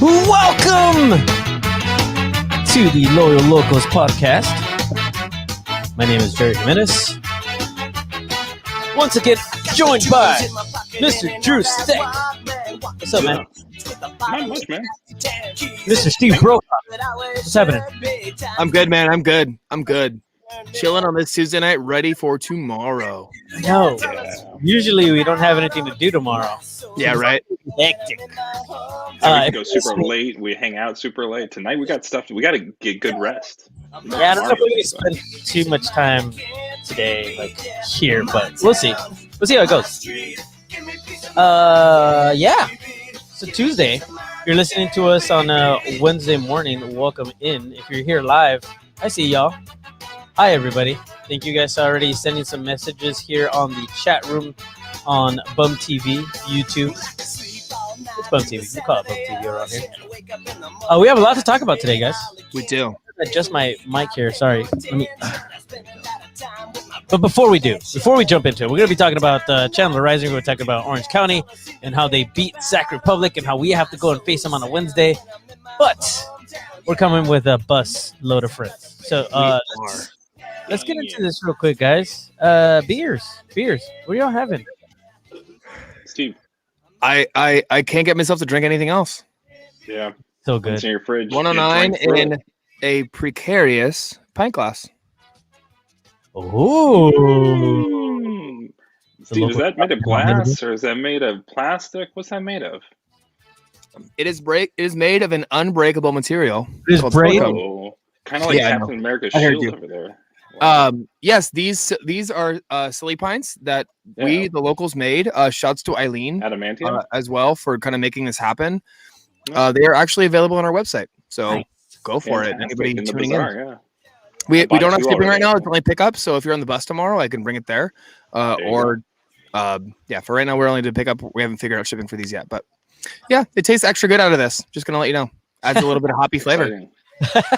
Welcome to the Loyal Locals podcast. My name is Jerry Jimenez. Once again, joined by Mr. Drew Steck. What's up, man? Not much, man. Mr. Steve Brokaw. What's happening? I'm good, man. I'm good. Chilling on this Tuesday night, ready for tomorrow. No. Usually we don't have anything to do tomorrow. Yeah, right. Hectic. We can go super late. We hang out super late. Tonight we got stuff. We got to get good rest. Yeah, I don't know if we're going to spend too much time today, like here, but we'll see. We'll see how it goes. Yeah. So Tuesday, you're listening to us on a Wednesday morning. Welcome in. If you're here live, I see y'all. Hi, everybody. Thank you guys for already sending some messages here on the chat room on Bum TV, YouTube. It's Bum TV. We call it Bum TV around here. We have a lot to talk about today, guys. We do. Adjust my mic here. Sorry. But before we jump into it, we're going to be talking about Chandler Rising. We're talking about Orange County and how they beat Sac Republic and how we have to go and face them on a Wednesday. But we're coming with a bus load of friends. So let's get into this real quick, guys. Beers. What are y'all having? Steve. I can't get myself to drink anything else. Yeah. So good. It's in your fridge. 109 in a precarious pint glass. Oh. Steve, is that made of glass or is that made of plastic? What's that made of? It is made of an unbreakable material. It is Oh, kind of like Captain America's shield over there. Wow. Yes, these are silly pints that we, the locals, made. Shouts to Eileen Adamantium as well for kind of making this happen. They are actually available on our website, so go for it. Anybody tuning in? We don't have shipping right now. It's only pickup. So if you're on the bus tomorrow, I can bring it there. For right now we're only to pick up. We haven't figured out shipping for these yet, but yeah, it tastes extra good out of this. Just gonna let you know. Adds a little bit of hoppy flavor.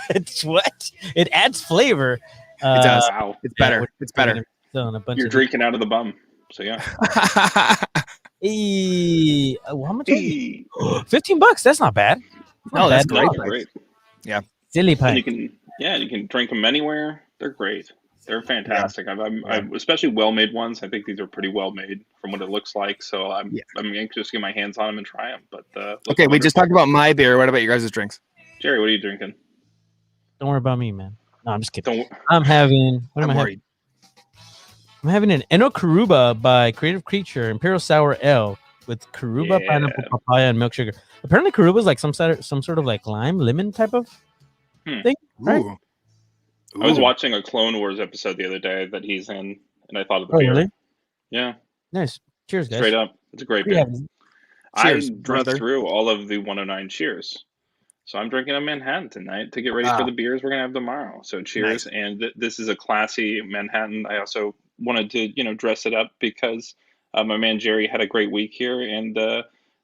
It's what? It adds flavor. It does. Wow. It's better. It's better. You're drinking out of the bum. So yeah. How much? $15. That's not bad. No, that's great. Yeah. Silly pint. You can drink them anywhere. They're great. They're fantastic. I'm especially well-made ones. I think these are pretty well-made from what it looks like. So I'm anxious to get my hands on them and try them. But okay, we just talked about my beer. What about your guys' drinks? Jerry, what are you drinking? Don't worry about me, man. No, I'm just kidding. I'm having. What am I having? I'm having an Eno Karuba by Creative Creature Imperial Sour Ale with Karuba, pineapple, papaya, and milk sugar. Apparently, Karuba is like some sort of like lime, lemon type of thing. Right? Ooh. I was watching a Clone Wars episode the other day that he's in, and I thought of the beer. Really? Yeah. Nice. Cheers, guys. Straight up. It's a great beer. Cheers, I drank through all of the 109 cheers. So I'm drinking a Manhattan tonight to get ready for the beers we're going to have tomorrow. So cheers. Nice. And this is a classy Manhattan. I also wanted to, dress it up because my man Jerry had a great week here and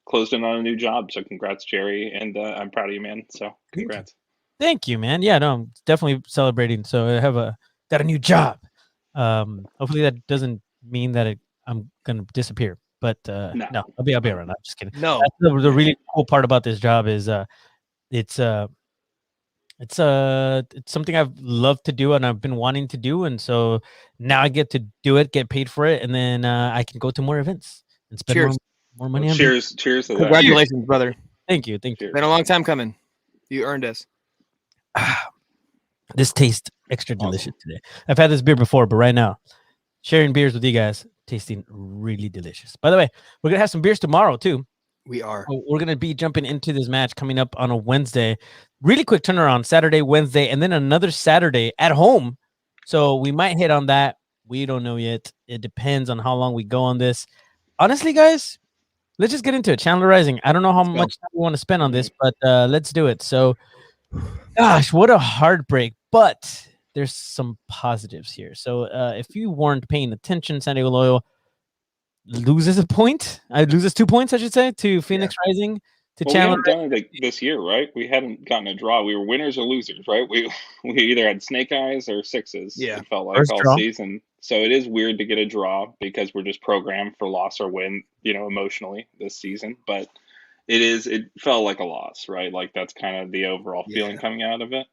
closed in on a new job. So congrats, Jerry. And I'm proud of you, man. So congrats. Thank you, man. Yeah, no, I'm definitely celebrating. So I got a new job. Hopefully that doesn't mean that I'm going to disappear. But no, I'll be around. I'm just kidding. No. That's the really cool part about this job is it's something I've loved to do and I've been wanting to do, and so now I get to do it, get paid for it, and then I can go to more events and spend more money. Well, cheers to that. Congratulations, brother. Thank you. It's been a long time coming. You earned this. This tastes extra delicious today. I've had this beer before, but right now, sharing beers with you guys, tasting really delicious. By the way, we're gonna have some beers tomorrow too. We are. We're going to be jumping into this match coming up on a Wednesday. Really quick turnaround, Saturday, Wednesday, and then another Saturday at home. So we might hit on that. We don't know yet. It depends on how long we go on this. Honestly, guys, let's just get into it. Chandler Rising. I don't know how much time we want to spend on this, but let's do it. So, gosh, what a heartbreak. But there's some positives here. So if you weren't paying attention, San Diego Loyal loses 2 points, I should say, to Phoenix Rising to challenge. We hadn't done it this year, right? We hadn't gotten a draw. We were winners or losers, right? We either had snake eyes or sixes. Yeah, it felt like all season. So it is weird to get a draw because we're just programmed for loss or win, emotionally this season. But It felt like a loss, right? Like that's kind of the overall feeling coming out of it.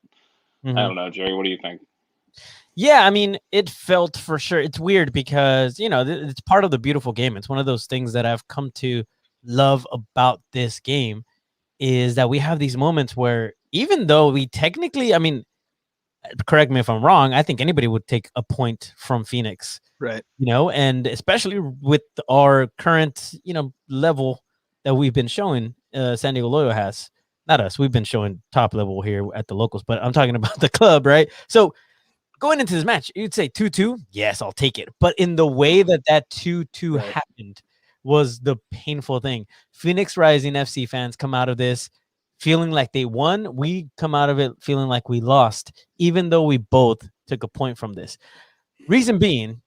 I don't know, Jerry. What do you think? Yeah, I mean, it felt for sure. It's weird because, it's part of the beautiful game. It's one of those things that I've come to love about this game is that we have these moments where even though we technically, I mean, correct me if I'm wrong, I think anybody would take a point from Phoenix. Right. And especially with our current, level that we've been showing, San Diego Loyal has. Not us. We've been showing top level here at the locals, but I'm talking about the club, right? So going into this match, you'd say 2-2. Yes, I'll take it. But in the way that 2-2 happened was the painful thing. Phoenix Rising FC fans come out of this feeling like they won. We come out of it feeling like we lost, even though we both took a point from this. Reason being,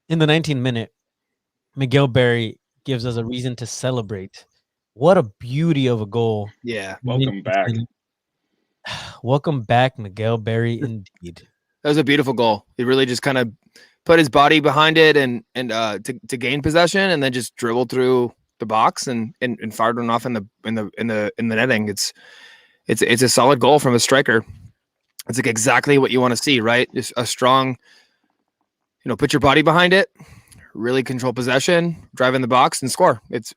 in the 19th minute, Miguel Berry gives us a reason to celebrate. What a beauty of a goal. Yeah. Welcome back. Welcome back, Miguel Berry, indeed. That was a beautiful goal. He really just kind of put his body behind it and to gain possession, and then just dribbled through the box and fired one off in the netting. It's a solid goal from a striker. It's like exactly what you want to see, right? Just a strong, put your body behind it, really control possession, drive in the box and score. It's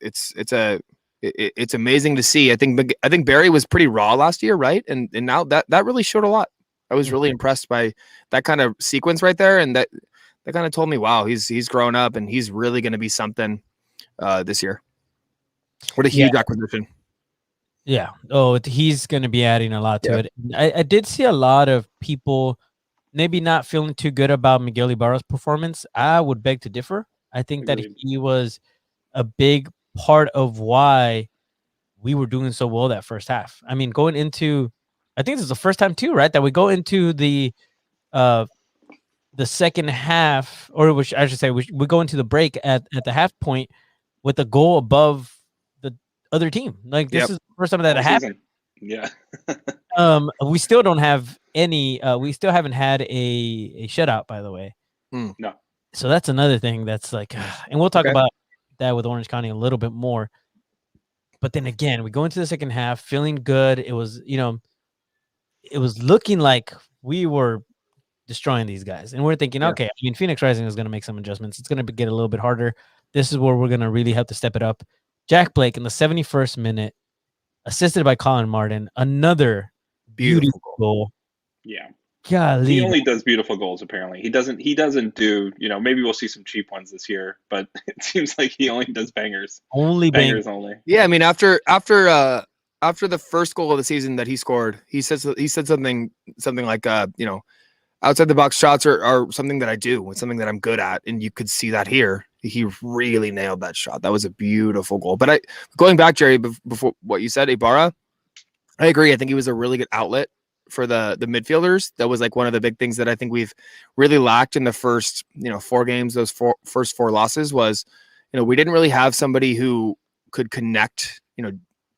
amazing to see. I think Barry was pretty raw last year, right? And now that really showed a lot. I was really impressed by that kind of sequence right there, and that kind of told me, wow, he's grown up and he's really going to be something this year. What a huge acquisition. Yeah. Oh, he's going to be adding a lot to it. I did see a lot of people maybe not feeling too good about Miguel Ibarra's performance. I would beg to differ. I think that he was a big part of why we were doing so well that first half. I mean, going into, I think this is the first time too, right, that we go into the second half, or which I should say, we go into the break at the half point with a goal above the other team. Like this is the first time that it happened. Yeah. We still don't have any. We still haven't had a shutout, by the way. No. So that's another thing that's like, and we'll talk about that with Orange County a little bit more. But then again, we go into the second half feeling good. It was, it was looking like we were destroying these guys, and we're thinking, okay, I mean, Phoenix Rising is going to make some adjustments. It's going to get a little bit harder. This is where we're going to really have to step it up. Jack Blake in the 71st minute, assisted by Colin Martin, another beautiful goal. Yeah. Golly. He only does beautiful goals, apparently. He doesn't do, maybe we'll see some cheap ones this year, but it seems like he only does bangers. Only bangers only. Yeah, I mean, after the first goal of the season that he scored, he said something like outside the box shots are something that I do. It's something that I'm good at, and you could see that here. He really nailed that shot. That was a beautiful goal. But going back, Jerry, before what you said, Ibarra, I agree. I think he was a really good outlet for the midfielders. That was like one of the big things that I think we've really lacked in the first 4 games. Those first 4 losses was, we didn't really have somebody who could connect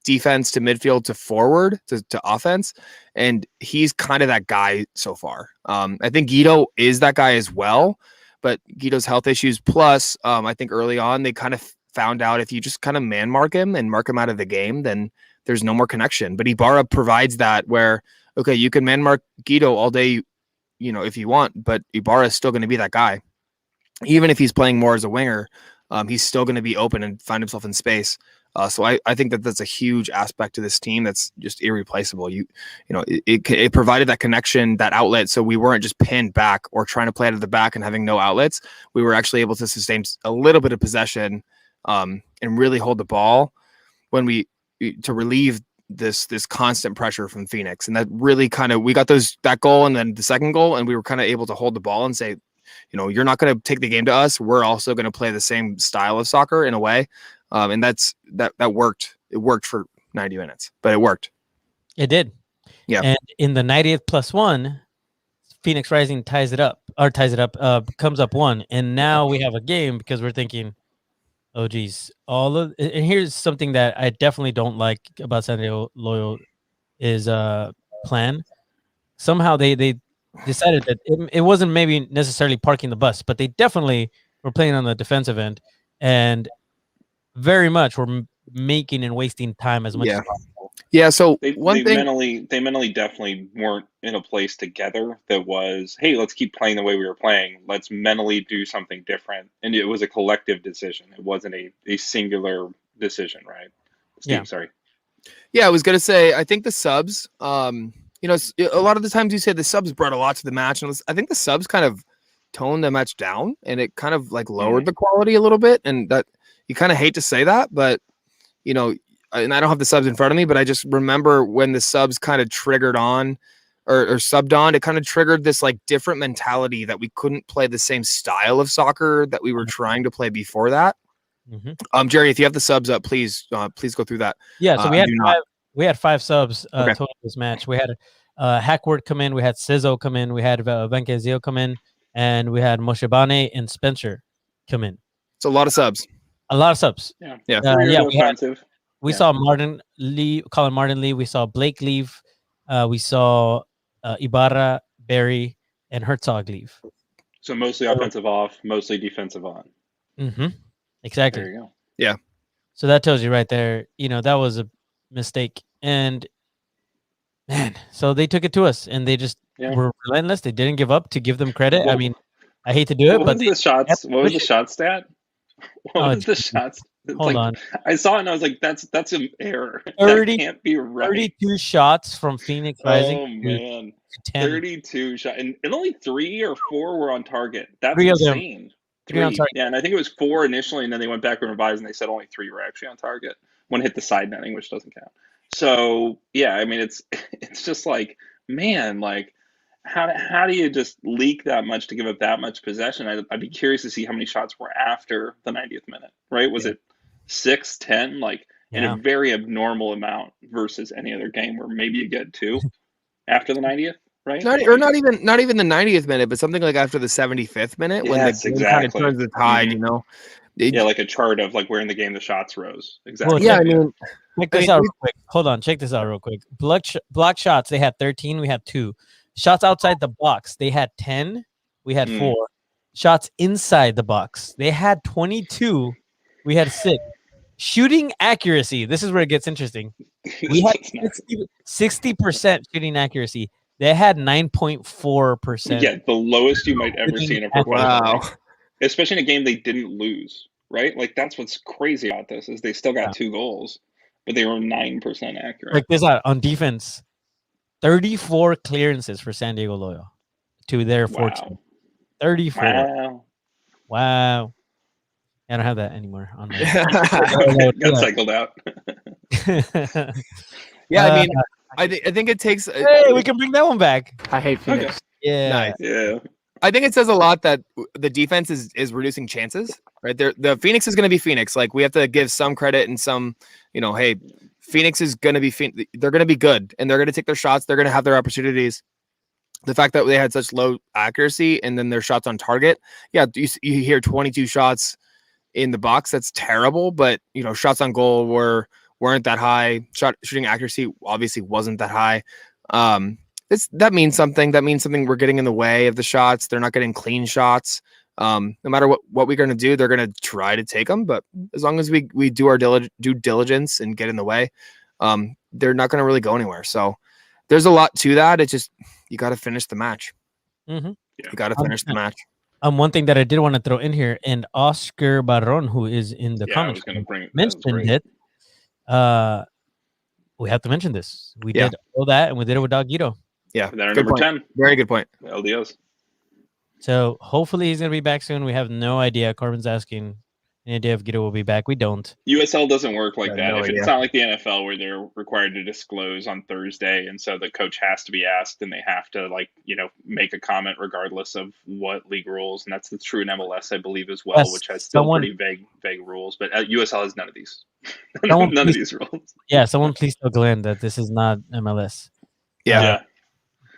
defense to midfield to forward to offense, and he's kind of that guy so far. I think Guido is that guy as well, but Guido's health issues plus I think early on they kind of found out if you just kind of man mark him and mark him out of the game, then there's no more connection. But Ibarra provides that where, okay, you can man mark Guido all day, if you want, but Ibarra is still going to be that guy. Even if he's playing more as a winger, he's still going to be open and find himself in space. So I think that's a huge aspect to this team that's just irreplaceable. It provided that connection, that outlet, so we weren't just pinned back or trying to play out of the back and having no outlets. We were actually able to sustain a little bit of possession and really hold the ball when to relieve this constant pressure from Phoenix. And that really we got that goal and then the second goal, and we were kind of able to hold the ball and say, you're not going to take the game to us. We're also going to play the same style of soccer in a way. And that worked. It worked for 90 minutes, but it worked. It did. Yeah. And in the 90th +1, Phoenix Rising comes up 1. And now we have a game because we're thinking, oh geez, and here's something that I definitely don't like about San Diego Loyal is plan. Somehow they decided that it wasn't maybe necessarily parking the bus, but they definitely were playing on the defensive end and very much were making and wasting time as much as possible. Yeah, so they mentally definitely weren't in a place together that was, hey, let's keep playing the way we were playing. Let's mentally do something different. And it was a collective decision. It wasn't a singular decision, right? Steve, sorry. Yeah, I was gonna say, I think the subs, you know, a lot of the times you say the subs brought a lot to the match, and I think the subs kind of toned the match down, and it kind of like lowered the quality a little bit, and that you kind of hate to say that, but you know, and I don't have the subs in front of me, but I just remember when the subs kind of triggered on or subbed on, it kind of triggered this like different mentality that we couldn't play the same style of soccer that we were trying to play before that. Jerry, if you have the subs up, please go through that. Yeah, so we had 5 subs total this match. We had Hackward come in, we had Sizzo come in, we had Venkezio come in, and we had Moshebane and Spencer come in. It's a lot of subs. A lot of subs. We saw Colin Martin leave. We saw Blake leave. We saw Ibarra, Barry, and Herzog leave. So mostly offensive off, mostly defensive on. Exactly. There you go. Yeah. So that tells you right there, you know, that was a mistake. And man, so they took it to us, and they just were relentless. They didn't give up. To give them credit, I mean, I hate to do it, but the shots. What was the shot stat? What was the shots? Hold on. I saw it and I was like, that's an error. 30, that can't be right. 32 shots from Phoenix Rising. Oh man. 32 shots. And only 3 or 4 were on target. That's 3 insane. 3 on target. Yeah, and I think it was 4 initially, and then they went back and revised, and they said only 3 were actually on target. 1 hit the side netting, which doesn't count. So yeah, I mean, it's just like, man, like how do you just leak that much to give up that much possession? I'd be curious to see how many shots were after the 90th minute, right? Was it 6, 10, like in a very abnormal amount versus any other game where maybe you get 2 after the 90th, right? Not even the 90th minute, but something like after the 75th minute when the game kind of turns the tide, you know. Like a chart of like where in the game the shots rose. Exactly. Well, yeah, I mean, check this out real quick. Hold on, check this out real quick. Block shots, they had 13, we had 2. Shots outside the box, they had 10, we had 4. Shots inside the box, they had 22, we had 6. Shooting accuracy, this is where it gets interesting. We had 60% shooting accuracy. They had 9.4%. Yeah, the lowest you might ever see in a professional game. Especially in a game they didn't lose, right? Like that's what's crazy about this is they still got 2 goals, but they were 9% accurate. Like this out on defense, 34 clearances for San Diego Loyal to their 14. 34. Wow. I don't have that anymore on my got cycled out. Yeah, I mean, I think it takes. Hey, we can bring that one back. I hate Phoenix. Okay. Yeah, nice. Yeah. I think it says a lot that the defense is reducing chances. Right there, the Phoenix is going to be Phoenix. Like we have to give some credit and some, you know, hey, Phoenix is going to be. They're going to be good, and they're going to take their shots. They're going to have their opportunities. The fact that they had such low accuracy and then their shots on target, yeah, you hear 22 shots in the box. That's terrible, but you know, shots on goal weren't that high. Shooting accuracy obviously wasn't that high. That means something. That means something. We're getting in the way of the shots. They're not getting clean shots. No matter what we're going to do, they're going to try to take them. But as long as we do our due diligence and get in the way, they're not going to really go anywhere. So there's a lot to that. It's just you got to finish the match. Mm-hmm. You got to finish the match. One thing that I did want to throw in here, and Oscar Barron, who is in the comments, mentioned it. We have to mention this. We did all that, and we did it with Dogito. Yeah, number 10. Very good point. LDOs. So hopefully he's gonna be back soon. We have no idea. Corbin's asking any idea if Guido will be back. We don't. USL doesn't work like that. No It's not like the NFL where they're required to disclose on Thursday, and so the coach has to be asked, and they have to make a comment regardless of what league rules. And that's true in MLS, I believe, as well, yes, which has still pretty vague rules. But USL has none of these. None of these rules. Yeah, someone please tell Glenn that this is not MLS. Yeah.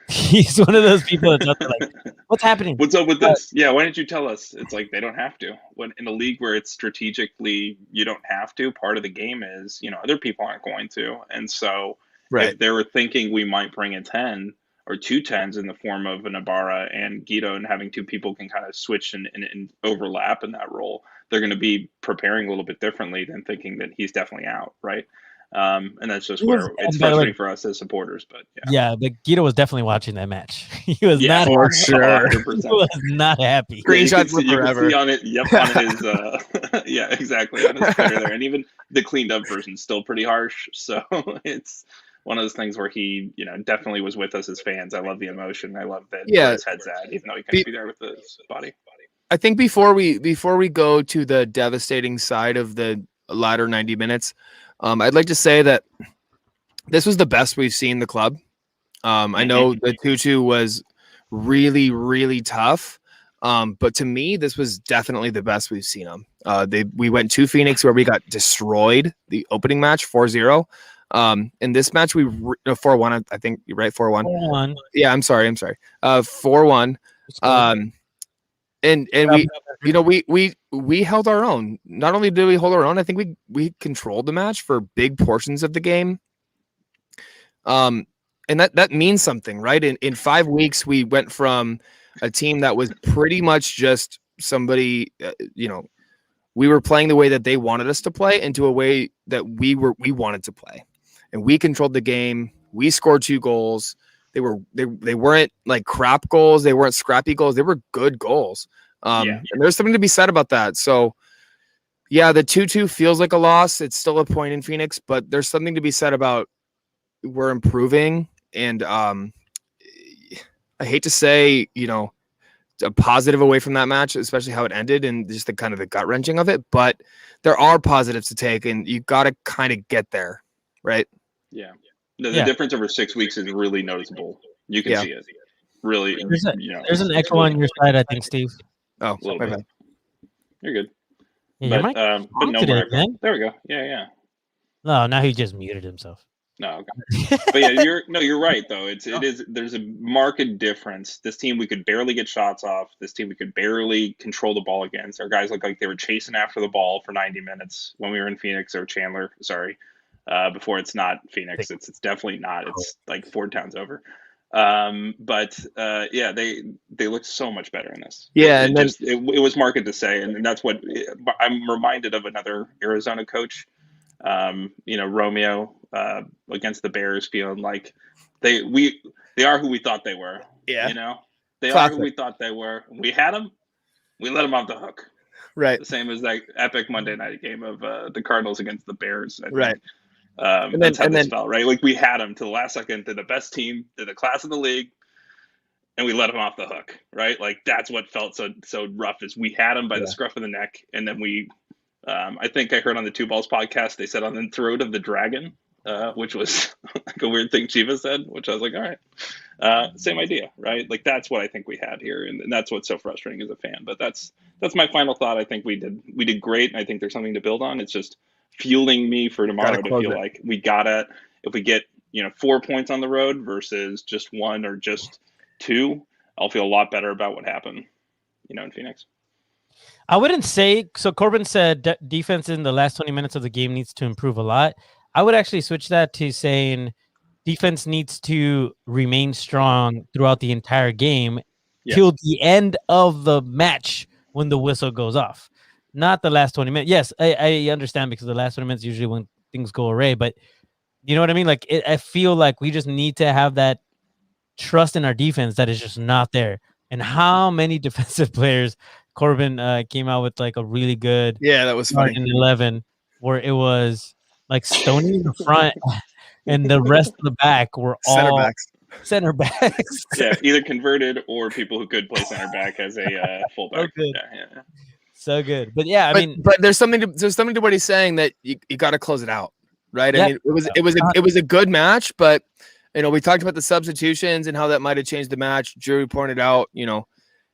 He's one of those people that's like, what's happening? What's up with this? Yeah, why didn't you tell us? It's like they don't have to. When in a league where it's strategically you don't have to, part of the game is, other people aren't going to. And so if they were thinking we might bring a 10, or 2 10s in the form of an Ibarra and Guido, and having 2 people can kind of switch and overlap in that role, they're going to be preparing a little bit differently than thinking that he's definitely out, right? And that's just where it's frustrating for us as supporters. But but Guido was definitely watching that match. He was not for sure. He was not happy. Screenshots you can forever. see on it. Yep, on his yeah, exactly, on his Twitter there, and even the cleaned up version is still pretty harsh. So it's one of those things where he, definitely was with us as fans. I love the emotion. I love that where his head's at, even though he couldn't be there with his body. I think before we go to the devastating side of the latter 90 minutes, I'd like to say that this was the best we've seen the club. I know the 2-2 was really, really tough. But to me, this was definitely the best we've seen them. We went to Phoenix where we got destroyed the opening match 4-0. In this match, 4-1. I think you're right. 4-1. 4-1. Yeah, I'm sorry. 4-1. And we held our own. Not only did we hold our own, I think we controlled the match for big portions of the game. And that means something, right? In 5 weeks, we went from a team that was pretty much just somebody, we were playing the way that they wanted us to play into a way that we wanted to play, and we controlled the game. We scored 2 goals. They weren't like crap goals. They weren't scrappy goals. They were good goals. And there's something to be said about that. So yeah, the 2-2 feels like a loss. It's still a point in Phoenix, but there's something to be said about we're improving. And I hate to say, a positive away from that match, especially how it ended and just the kind of the gut wrenching of it. But there are positives to take, and you got to kind of get there, right? Yeah. The difference over 6 weeks is really noticeable. You can see it. Really, there's an echo on your side, I think, Steve. Oh, a little bit. You're good. Yeah, but no more. There we go. Yeah. No, now he just muted himself. No, okay. But yeah, you're right though. There's a marked difference. This team, we could barely get shots off. This team, we could barely control the ball against. Our guys looked like they were chasing after the ball for 90 minutes when we were in Phoenix or Chandler. Sorry, before it's not Phoenix. It's definitely not. It's like 4 towns over. But they looked so much better in this. Yeah, it was marked to say, and that's what I'm reminded of another Arizona coach. Romeo against the Bears, feeling like they are who we thought they were. Yeah, they are who we thought they were. We had them, we let them off the hook. Right. The same as that epic Monday night game of the Cardinals against the Bears. I think. Right. That's how this felt, right? Like we had them to the last second. They're the best team. They're the class of the league. And we let them off the hook, right? Like that's what felt so rough is we had them by the scruff of the neck. And then I think I heard on the Two Balls podcast, they said on the throat of the dragon, which was like a weird thing Chiva said, which I was like, all right, same idea, right? Like that's what I think we had here. And that's what's so frustrating as a fan. But that's my final thought. I think we did great. And I think there's something to build on. It's just fueling me for tomorrow to feel like if we get 4 points on the road versus just 1 or just 2, I'll feel a lot better about what happened, in Phoenix. I wouldn't say so. Corbin said defense in the last 20 minutes of the game needs to improve a lot. I would actually switch that to saying defense needs to remain strong throughout the entire game till the end of the match when the whistle goes off. Not the last 20 minutes. Yes, I understand because the last 20 minutes usually when things go awry, but you know what I mean? Like I feel like we just need to have that trust in our defense that is just not there. And how many defensive players Corbin came out with like a really good that was funny in 11 where it was like Stoney in the front and the rest of the back were all center backs. Yeah, either converted or people who could play center back as a fullback. Yeah. So good. But yeah, but there's something to what he's saying that you got to close it out, right? Yeah. I mean, it was a good match, but we talked about the substitutions and how that might have changed the match. Drew pointed out,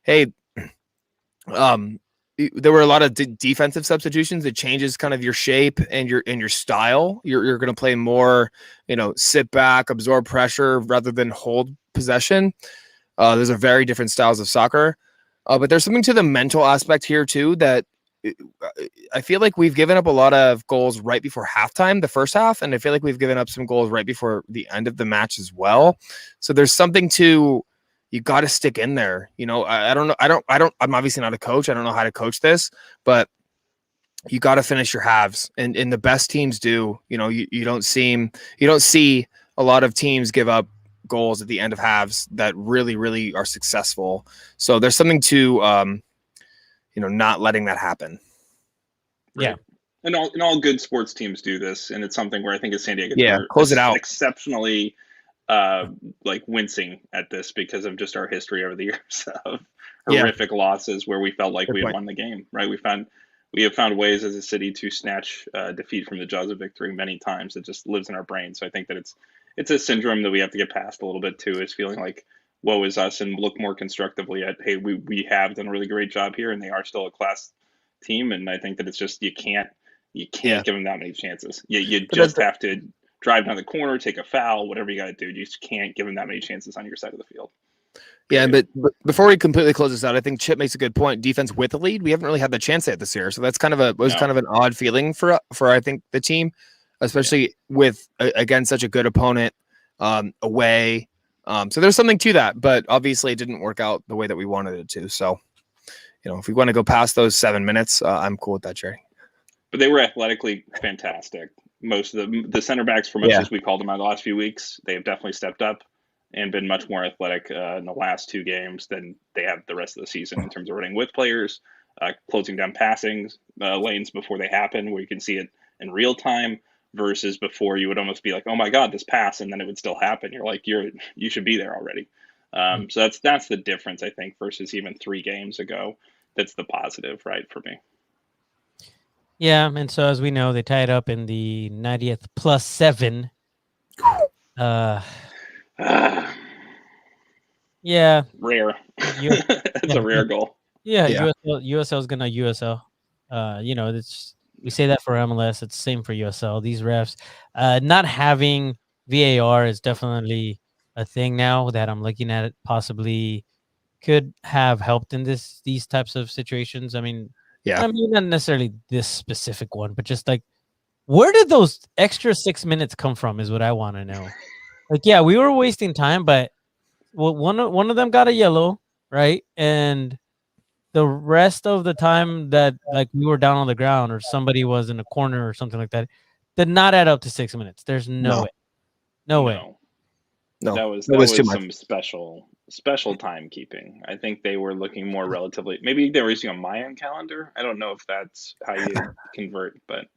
hey, there were a lot of defensive substitutions. It changes kind of your shape and your style. You're going to play more, sit back, absorb pressure rather than hold possession. Those are very different styles of soccer. But there's something to the mental aspect here too that I feel like we've given up a lot of goals right before halftime, the first half, and I feel like we've given up some goals right before the end of the match as well. So there's something to, you got to stick in there. You know, I don't know. I'm obviously not a coach. I don't know how to coach this, but you got to finish your halves, and the best teams do. You know, you don't see a lot of teams give up goals at the end of halves that really are successful. So there's something to not letting that happen. Right. And all good sports teams do this, and it's something where I think as San Diego, close it out. Exceptionally wincing at this because of just our history over the years of horrific losses where we felt like we had won the game. Right? We have found ways as a city to snatch defeat from the jaws of victory many times. It just lives in our brain. So I think that it's a syndrome that we have to get past a little bit too, is feeling like woe is us, and look more constructively at, hey, we have done a really great job here, and they are still a class team. And I think that it's just you can't give them that many chances. You just have to drive down the corner, take a foul, whatever you got to do. You just can't give them that many chances on your side of the field. Yeah, but before we completely close this out, I think Chip makes a good point. Defense with the lead, we haven't really had the chance at this year, so that's kind of an odd feeling for I think the team, especially with again such a good opponent away. So there's something to that, but obviously it didn't work out the way that we wanted it to. So, if we want to go past those 7 minutes, I'm cool with that, Jerry. But they were athletically fantastic. Most of the center backs, for much as we called them out the last few weeks, they have definitely stepped up and been much more athletic in the last 2 games than they have the rest of the season in terms of running with players, closing down passing lanes before they happen, where you can see it in real time, versus before you would almost be like, oh my God, this pass, and then it would still happen. You're like, you should be there already. So that's the difference, I think, versus even 3 games ago. That's the positive, right, for me. Yeah, and so as we know, they tied up in the 90th plus 7. Yeah. Rare. It's a rare goal. Yeah. USL is gonna USL. We say that for MLS. It's the same for USL. These refs, not having VAR is definitely a thing now that I'm looking at. It possibly could have helped in these types of situations. I mean, not necessarily this specific one, but just like, where did those extra 6 minutes come from is what I want to know. Like, yeah, we were wasting time, but one of them got a yellow, right? And the rest of the time that like we were down on the ground or somebody was in a corner or something like that did not add up to 6 minutes. There's no way. No, that was too much. Some special timekeeping. I think they were looking more relatively. Maybe they were using a Mayan calendar. I don't know if that's how you convert, but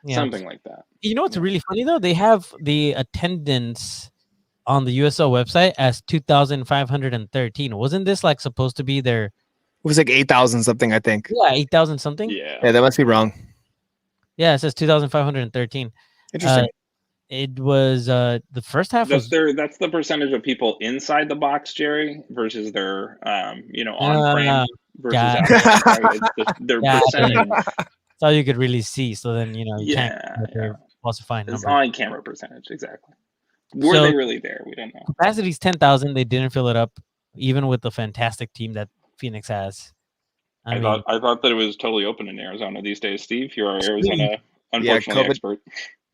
something like that. You know what's really funny though? They have the attendance on the USL website as 2,513. Wasn't this like supposed to be their? It was like 8,000 something, I think. Yeah, 8,000 something. Yeah, that must be wrong. Yeah, it says 2,513. Interesting. It was the first half. That's the percentage of people inside the box, Jerry, versus their on frame versus out. Right? It's their percentage. That's all you could really see. So then you can't falsify numbers. It's on camera percentage, exactly. Were they really there? We don't know. Capacity's 10,000. They didn't fill it up, even with the fantastic team that Phoenix has. I thought that it was totally open in Arizona these days, Steve. You're our Arizona, unfortunately, expert.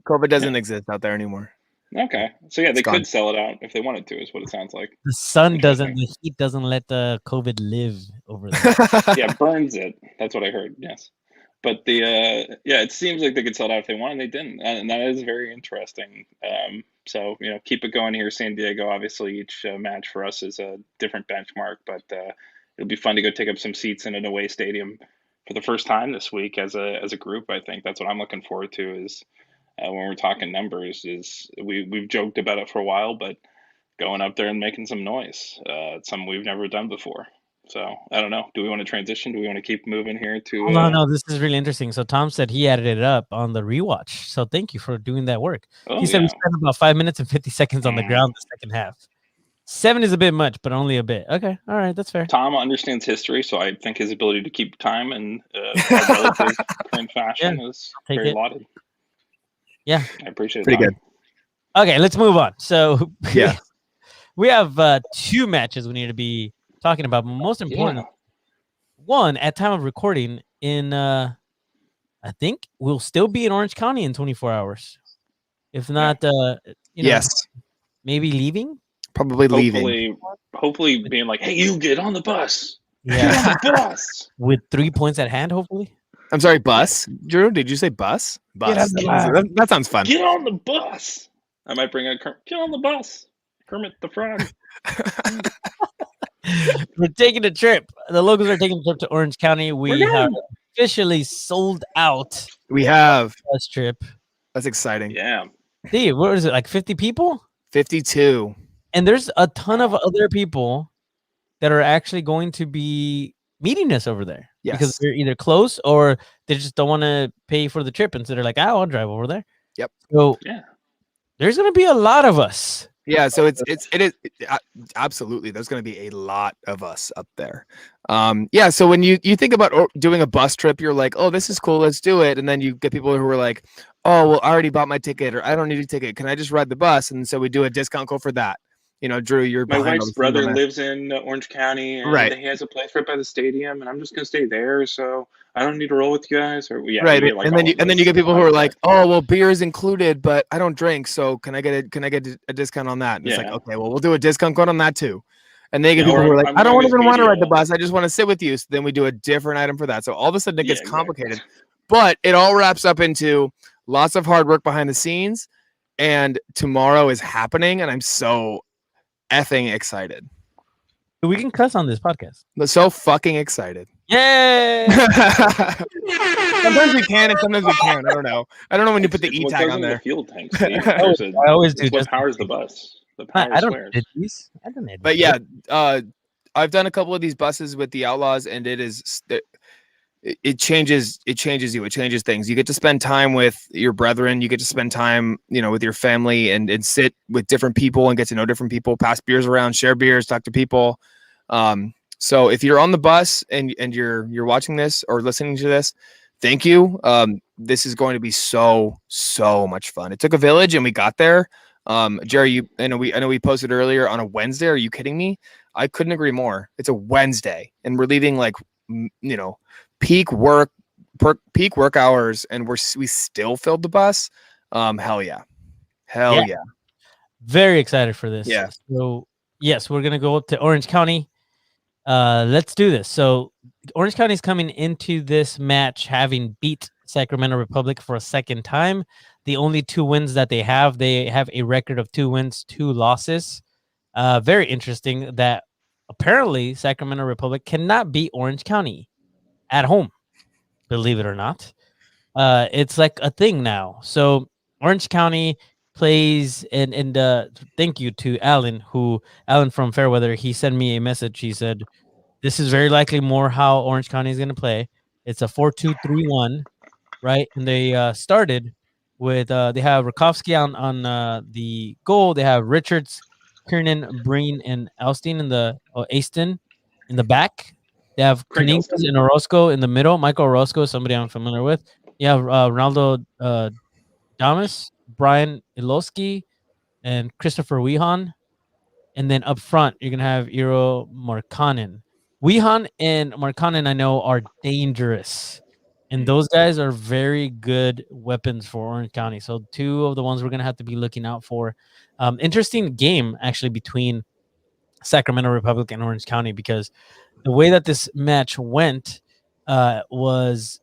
COVID doesn't exist out there anymore. Okay. So, they could sell it out if they wanted to, is what it sounds like. The heat doesn't let the COVID live over there. Yeah, burns it. That's what I heard, yes. But it seems like they could sell it out if they wanted, and they didn't. And that is very interesting. So, keep it going here, San Diego. Obviously, each match for us is a different benchmark, but it'll be fun to go take up some seats in an away stadium for the first time this week as a group. I think that's what I'm looking forward to is when we're talking numbers is we've joked about it for a while, but going up there and making some noise, it's something we've never done before. So I don't know. Do we want to transition? Do we want to keep moving here to? No. This is really interesting. So Tom said he added it up on the rewatch. So thank you for doing that work. He said we spent about 5 minutes and 50 seconds on the ground the second half. 7 is a bit much, but only a bit. Okay, all right, that's fair. Tom understands history, so I think his ability to keep time in relative current fashion is very lauded. Yeah, I appreciate it. Pretty good. Okay, let's move on. So we have 2 matches we need to be talking about. Most important, one at time of recording in I think we'll still be in Orange County in 24 hours. If not, yes, maybe leaving. Probably leaving. Hopefully being like, hey, you get on the bus. Yeah. Get on the bus. With 3 points at hand, hopefully. I'm sorry, bus? Drew, did you say bus? Bus. That sounds fun. Get on the bus. I might bring get on the bus. Kermit the Frog. We're taking a trip. The locals are taking a trip to Orange County. We have officially sold out. We have. Bus trip. That's exciting. Yeah. Steve, what is it, like 50 people? 52. And there's a ton of other people that are actually going to be meeting us over there. Yes. Because they're either close or they just don't want to pay for the trip. And so they're like, I'll drive over there. Yep. So there's going to be a lot of us. Yeah, so it is absolutely. There's going to be a lot of us up there. So when you think about doing a bus trip, you're like, oh, this is cool, let's do it. And then you get people who are like, oh, well, I already bought my ticket, or I don't need a ticket. Can I just ride the bus? And so we do a discount code for that. Drew, my wife's brother lives in Orange County, and right. He has a place right by the stadium, and I'm just gonna stay there, so I don't need to roll with you guys. Or right, and then you get people who are like, oh, well, beer is included, but I don't drink, so can I get a discount on that? And it's like, okay, well, we'll do a discount code on that too. And they get people who are like, I don't even want to ride the bus, I just want to sit with you. So then we do a different item for that. So all of a sudden it gets complicated, but it all wraps up into lots of hard work behind the scenes. And tomorrow is happening, and I'm so effing excited. We can cuss on this podcast. I'm so fucking excited. Yay! Sometimes we can and sometimes we can't. I don't know when you put the E tag on there. The fuel tank, I always do. What powers the bus? The power I don't swears. But yeah, I've done a couple of these buses with the Outlaws, and it changes you. It changes things. You get to spend time with your brethren. You get to spend time, with your family and sit with different people and get to know different people, pass beers around, share beers, talk to people. So if you're on the bus and you're watching this or listening to this, thank you. This is going to be so much fun. It took a village and we got there. Jerry, I know we posted earlier on a Wednesday. Are you kidding me? I couldn't agree more. It's a Wednesday and we're leaving peak work hours, and we still filled the bus. Hell yeah. Very excited for this. Yeah. So yes, we're gonna go up to Orange County. Let's do this. So Orange County is coming into this match having beat Sacramento Republic for a second time. The only 2 wins that they have a record of 2 wins, 2 losses. Very interesting that apparently Sacramento Republic cannot beat Orange County at home, believe it or not. It's like a thing now. So Orange County plays, and thank you to Alan from Fairweather. He sent me a message. He said, this is very likely more how Orange County is going to play. It's a 4-2-3-1, right? And they started with, they have Rakowski on the goal. They have Richards, Kiernan, Breen, and Alstein Aston in the back. They have Caninkas and Orozco in the middle. Michael Orozco, somebody I'm familiar with. You have Ronaldo Damas, Brian Iloski, and Christopher Wehan. And then up front, you're going to have Eero Markkanen. Wehan and Markkanen, I know, are dangerous. And those guys are very good weapons for Orange County. So 2 of the ones we're going to have to be looking out for. Interesting game, actually, between Sacramento Republic and Orange County, because the way that this match went was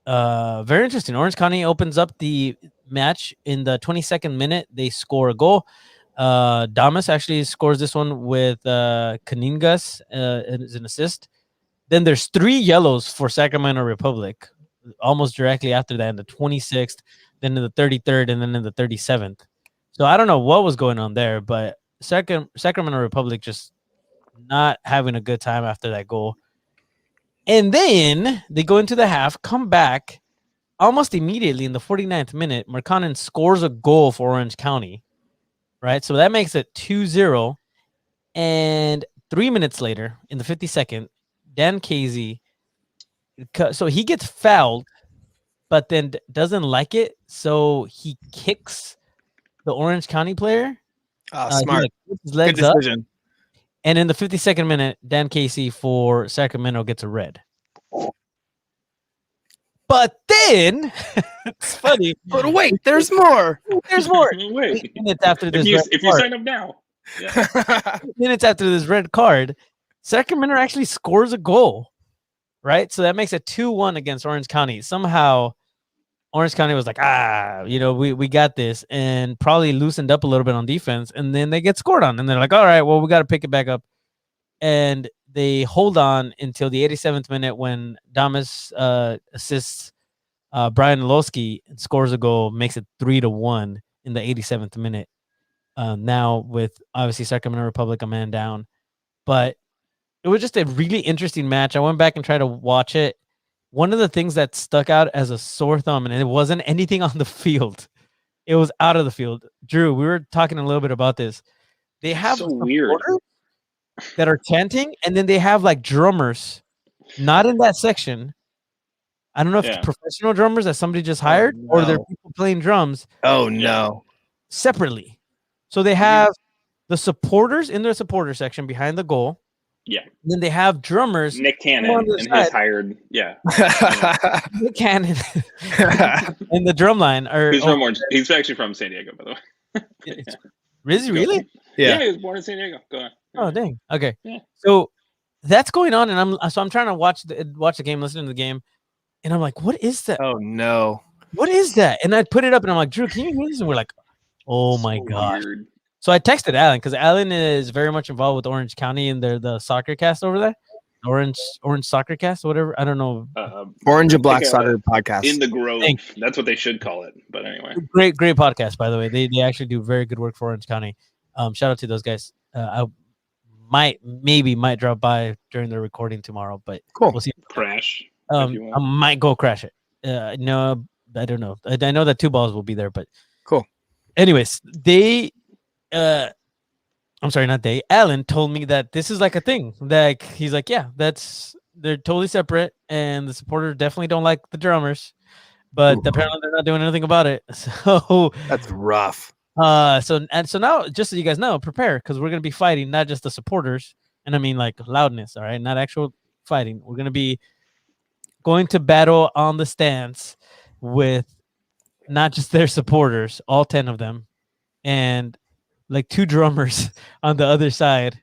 very interesting. Orange County opens up the match in the 22nd minute. They score a goal. Damas actually scores this one with Caningas as an assist. Then there's 3 yellows for Sacramento Republic almost directly after that in the 26th, then in the 33rd, and then in the 37th. So I don't know what was going on there, but Sacramento Republic just not having a good time after that goal. And then they go into the half, come back almost immediately in the 49th minute. Markkanen scores a goal for Orange County, right? So that makes it 2-0. And 3 minutes later, in the 52nd, Dan Casey, so he gets fouled, but then doesn't like it. So he kicks the Orange County player. Smart. His legs Good decision. up. And in the 52nd minute, Dan Casey for Sacramento gets a red. But then it's funny. But wait, there's more. There's more. Wait. 8 minutes after this, if you sign up now, 8 minutes after this red card, Sacramento actually scores a goal, right? So that makes it 2-1 against Orange County. Somehow, Orange County was like, we got this, and probably loosened up a little bit on defense, and then they get scored on, and they're like, all right, well, we got to pick it back up, and they hold on until the 87th minute when Damas assists Brian Lowski and scores a goal, makes it 3-1 in the 87th minute. Now with obviously Sacramento Republic a man down, but it was just a really interesting match. I went back and tried to watch it. One of the things that stuck out as a sore thumb, and it wasn't anything on the field, it was out of the field. Drew, we were talking a little bit about this. They have so weird that are chanting, and then they have like drummers, not in that section. I don't know if it's professional drummers that somebody just hired, or they're people playing drums. Oh no, separately. So they have the supporters in their supporter section behind the goal. Yeah. And then they have drummers. Nick Cannon and his hired. Yeah. Nick Cannon and the drum line are. He's actually from San Diego, by the way. Is he really? Yeah, he was born in San Diego. Go on. Oh dang. Okay. Yeah. So that's going on, and I'm trying to watch the game, listening to the game, and I'm like, what is that? Oh no. What is that? And I put it up, and I'm like, Drew, can you hear this? And we're like, oh my god. Weird. So I texted Alan because Alan is very much involved with Orange County and the soccer cast over there. Orange Soccer Cast, whatever. I don't know. Orange and Black Soccer podcast. In the Grove. That's what they should call it. But anyway. Great podcast, by the way. They actually do very good work for Orange County. Shout out to those guys. I might drop by during the recording tomorrow, but cool. We'll see. Crash. I might go crash it. No, I don't know. I know that 2 balls will be there, but cool. Anyways, I'm sorry, not they. Alan told me that this is like a thing. Like he's like, yeah, they're totally separate, and the supporters definitely don't like the drummers, but apparently they're not doing anything about it. So that's rough. So now, just so you guys know, prepare, because we're gonna be fighting not just the supporters, and I mean like loudness, all right, not actual fighting. We're gonna be going to battle on the stands with not just their supporters, all 10 of them, and like 2 drummers on the other side.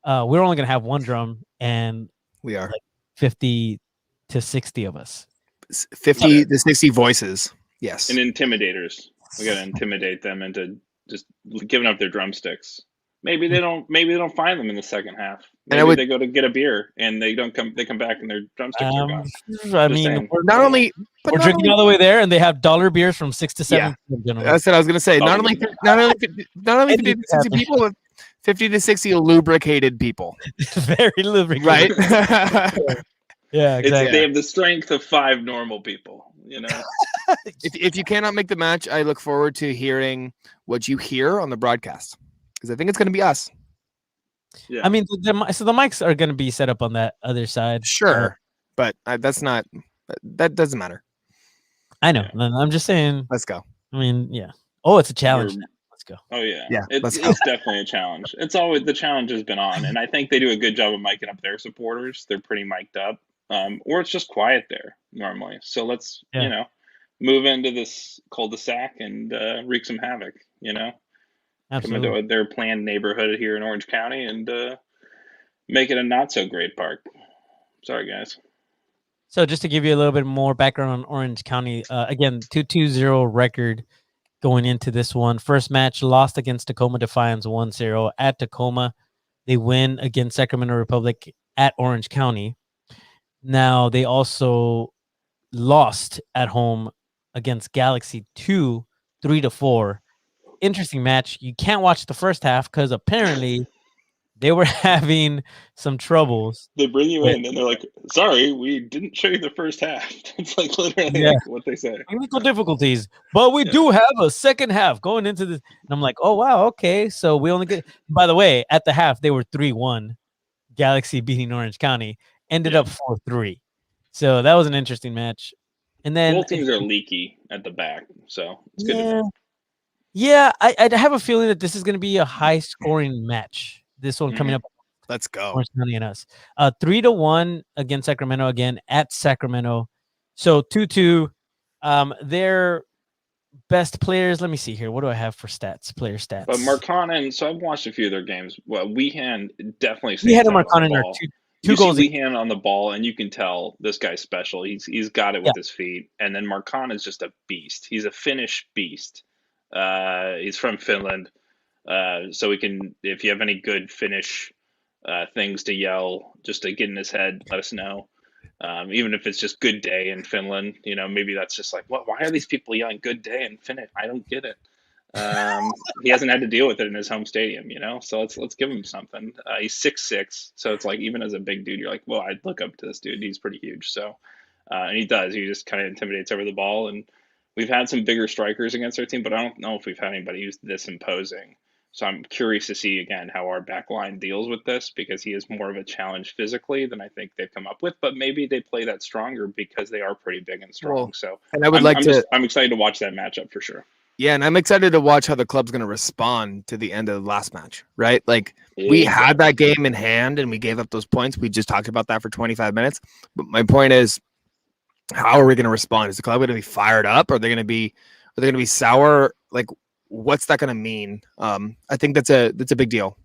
We're only gonna have 1 drum, and we are like 50 to 60 of us. 50 to 60 voices. Yes. And intimidators. We gotta intimidate them into just giving up their drumsticks. Maybe they don't find them in the second half. Maybe they go to get a beer and they come back and their drumsticks are gone. I mean, we're drinking all the way there, and they have dollar beers from 6 to 7. Yeah. That's what I was gonna say. Not only 50 to 60 people, but 50 to 60 lubricated people. Very lubricated, right? Yeah, exactly. They have the strength of 5 normal people. You know. If you cannot make the match, I look forward to hearing what you hear on the broadcast, because I think it's going to be us. Yeah. I mean, so the mics are going to be set up on that other side. Sure, but that doesn't matter. I know. Yeah. I'm just saying. Let's go. I mean, yeah. Oh, it's a challenge. Let's go. Oh yeah. Yeah. It's definitely a challenge. It's always the challenge has been on, and I think they do a good job of miking up their supporters. They're pretty mic'd up, or it's just quiet there normally. So let's move into this cul-de-sac and wreak some havoc. Absolutely. Come into their planned neighborhood here in Orange County and make it a not so great park. Sorry, guys. So just to give you a little bit more background on Orange County, again, 2-2-0 record going into this one. First match lost against Tacoma Defiance 1-0 at Tacoma. They win against Sacramento Republic at Orange County. Now they also lost at home against Galaxy 2, 3-4. Interesting match. You can't watch the first half because apparently they were having some troubles. They bring you in and they're like, sorry, we didn't show you the first half. It's like literally like what they say. Technical difficulties, but we do have a second half going into this. And I'm like, oh, wow, okay. So we only get, by the way, at the half, they were 3-1. Galaxy beating Orange County, ended up 4-3. So that was an interesting match. And then both teams are leaky at the back, so it's good to know. Yeah, I have a feeling that this is going to be a high-scoring match. This one coming up. Let's go. Orange County and us. 3-1 against Sacramento again at Sacramento. So 2-2. Their best players. Let me see here. What do I have for stats? Player stats. But Markkanen. So I've watched a few of their games. Well, Wehan definitely. We had a Markkanen or two goals. Wehan on the ball, and you can tell this guy's special. He's got it with his feet. And then Markkanen is just a beast. He's a Finnish beast. He's from Finland. So we can, if you have any good Finnish things to yell, just to get in his head, let us know. Even if it's just good day in Finland, maybe that's just like, what? Why are these people yelling good day in Finnish? I don't get it. He hasn't had to deal with it in his home stadium, so let's give him something. He's 6'6", so it's like, even as a big dude, you're like, well, I'd look up to this dude. He's pretty huge. So, and he just kind of intimidates over the ball. And we've had some bigger strikers against our team, but I don't know if we've had anybody who's this imposing. So I'm curious to see, again, how our back line deals with this, because he is more of a challenge physically than I think they've come up with. But maybe they play that stronger because they are pretty big and strong. And I'm excited to watch that matchup for sure. Yeah, and I'm excited to watch how the club's going to respond to the end of the last match, right? Like, we had that game in hand and we gave up those points. We just talked about that for 25 minutes. But my point is, how are we going to respond? Is the club going to be fired up? Or are they going to be sour? Like, what's that going to mean? I think that's a big deal.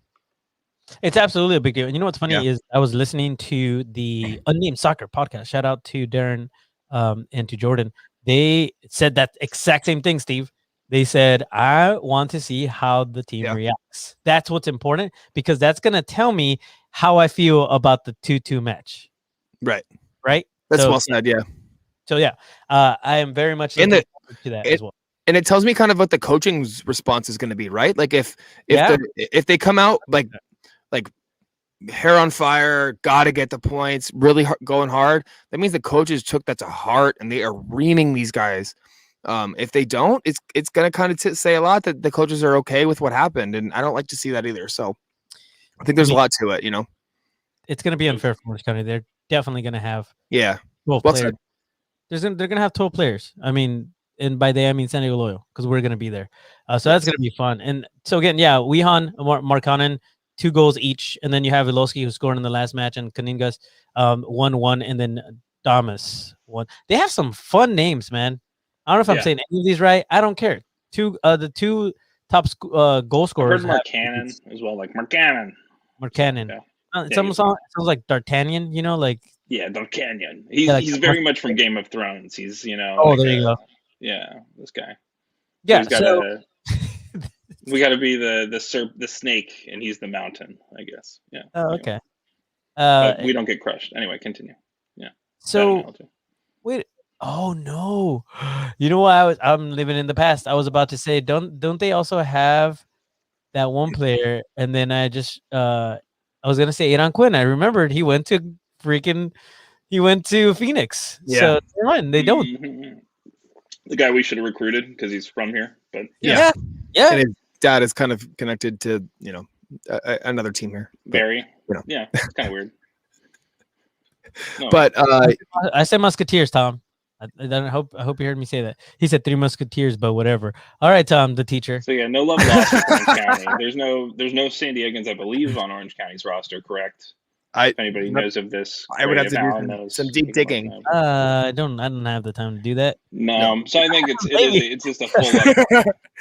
It's absolutely a big deal. And you know what's funny is I was listening to the Unnamed Soccer podcast. Shout out to Darren and to Jordan. They said that exact same thing, Steve. They said, I want to see how the team reacts. That's what's important, because that's going to tell me how I feel about the 2-2 match. Right. That's well said, yeah. So, I am very much looking forward to that as well. And it tells me kind of what the coaching's response is going to be, right? Like, if they come out like hair on fire, got to get the points, really going hard, that means the coaches took that to heart and they are reaming these guys. If they don't, it's going to kind of say a lot that the coaches are okay with what happened, and I don't like to see that either. So I think there's a lot to it, It's going to be unfair for Orange County. They're definitely going to have 12 players. They're going to have 12 players. I mean, and by they I mean San Diego Loyal, because we're going to be there. So that's going to be fun. And so again, Wehan, Markkanen, 2 goals each, and then you have Iloski, who scored in the last match, and Kaningas 1-1, and then Damas 1. They have some fun names, man. I don't know if I'm saying any of these right. I don't care. The 2 top goal scorers. I heard Markkanen as well, like Markkanen. It almost sounds like D'Artagnan, like. Yeah, D'Artagnan. He's very much from Game of Thrones. He's, Oh, there you go. Yeah, this guy. Yeah, we got to be the snake, and he's the mountain, I guess. Yeah. Oh, okay. But we don't get crushed. Anyway, continue. Yeah. So, wait. Oh no! You know what? I'm living in the past. I was about to say, don't they also have that one player? And then I was gonna say Iran Quinn. I remembered he went to Phoenix. Yeah. So never mind, they don't. Mm-hmm. The guy we should have recruited because he's from here, but yeah. And his dad is kind of connected to another team here. Very. Yeah, it's kind of weird. No. But I said Musketeers, Tom. I hope you heard me say that. He said 3 Musketeers, but whatever. All right, Tom, the teacher. So no love lost for Orange County. There's no San Diegans, I believe, on Orange County's roster, correct? If anybody knows of this, I would have to do some deep digging. I don't have the time to do that. No. So I think it's just a full.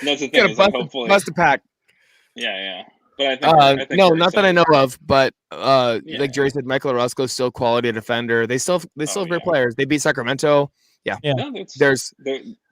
That's the thing. Hopefully, bust a pack. Yeah. But I think no, not that I know of. But like Jerry said, Michael Orozco is still quality defender. They still have great players. They beat Sacramento. Yeah. No, they're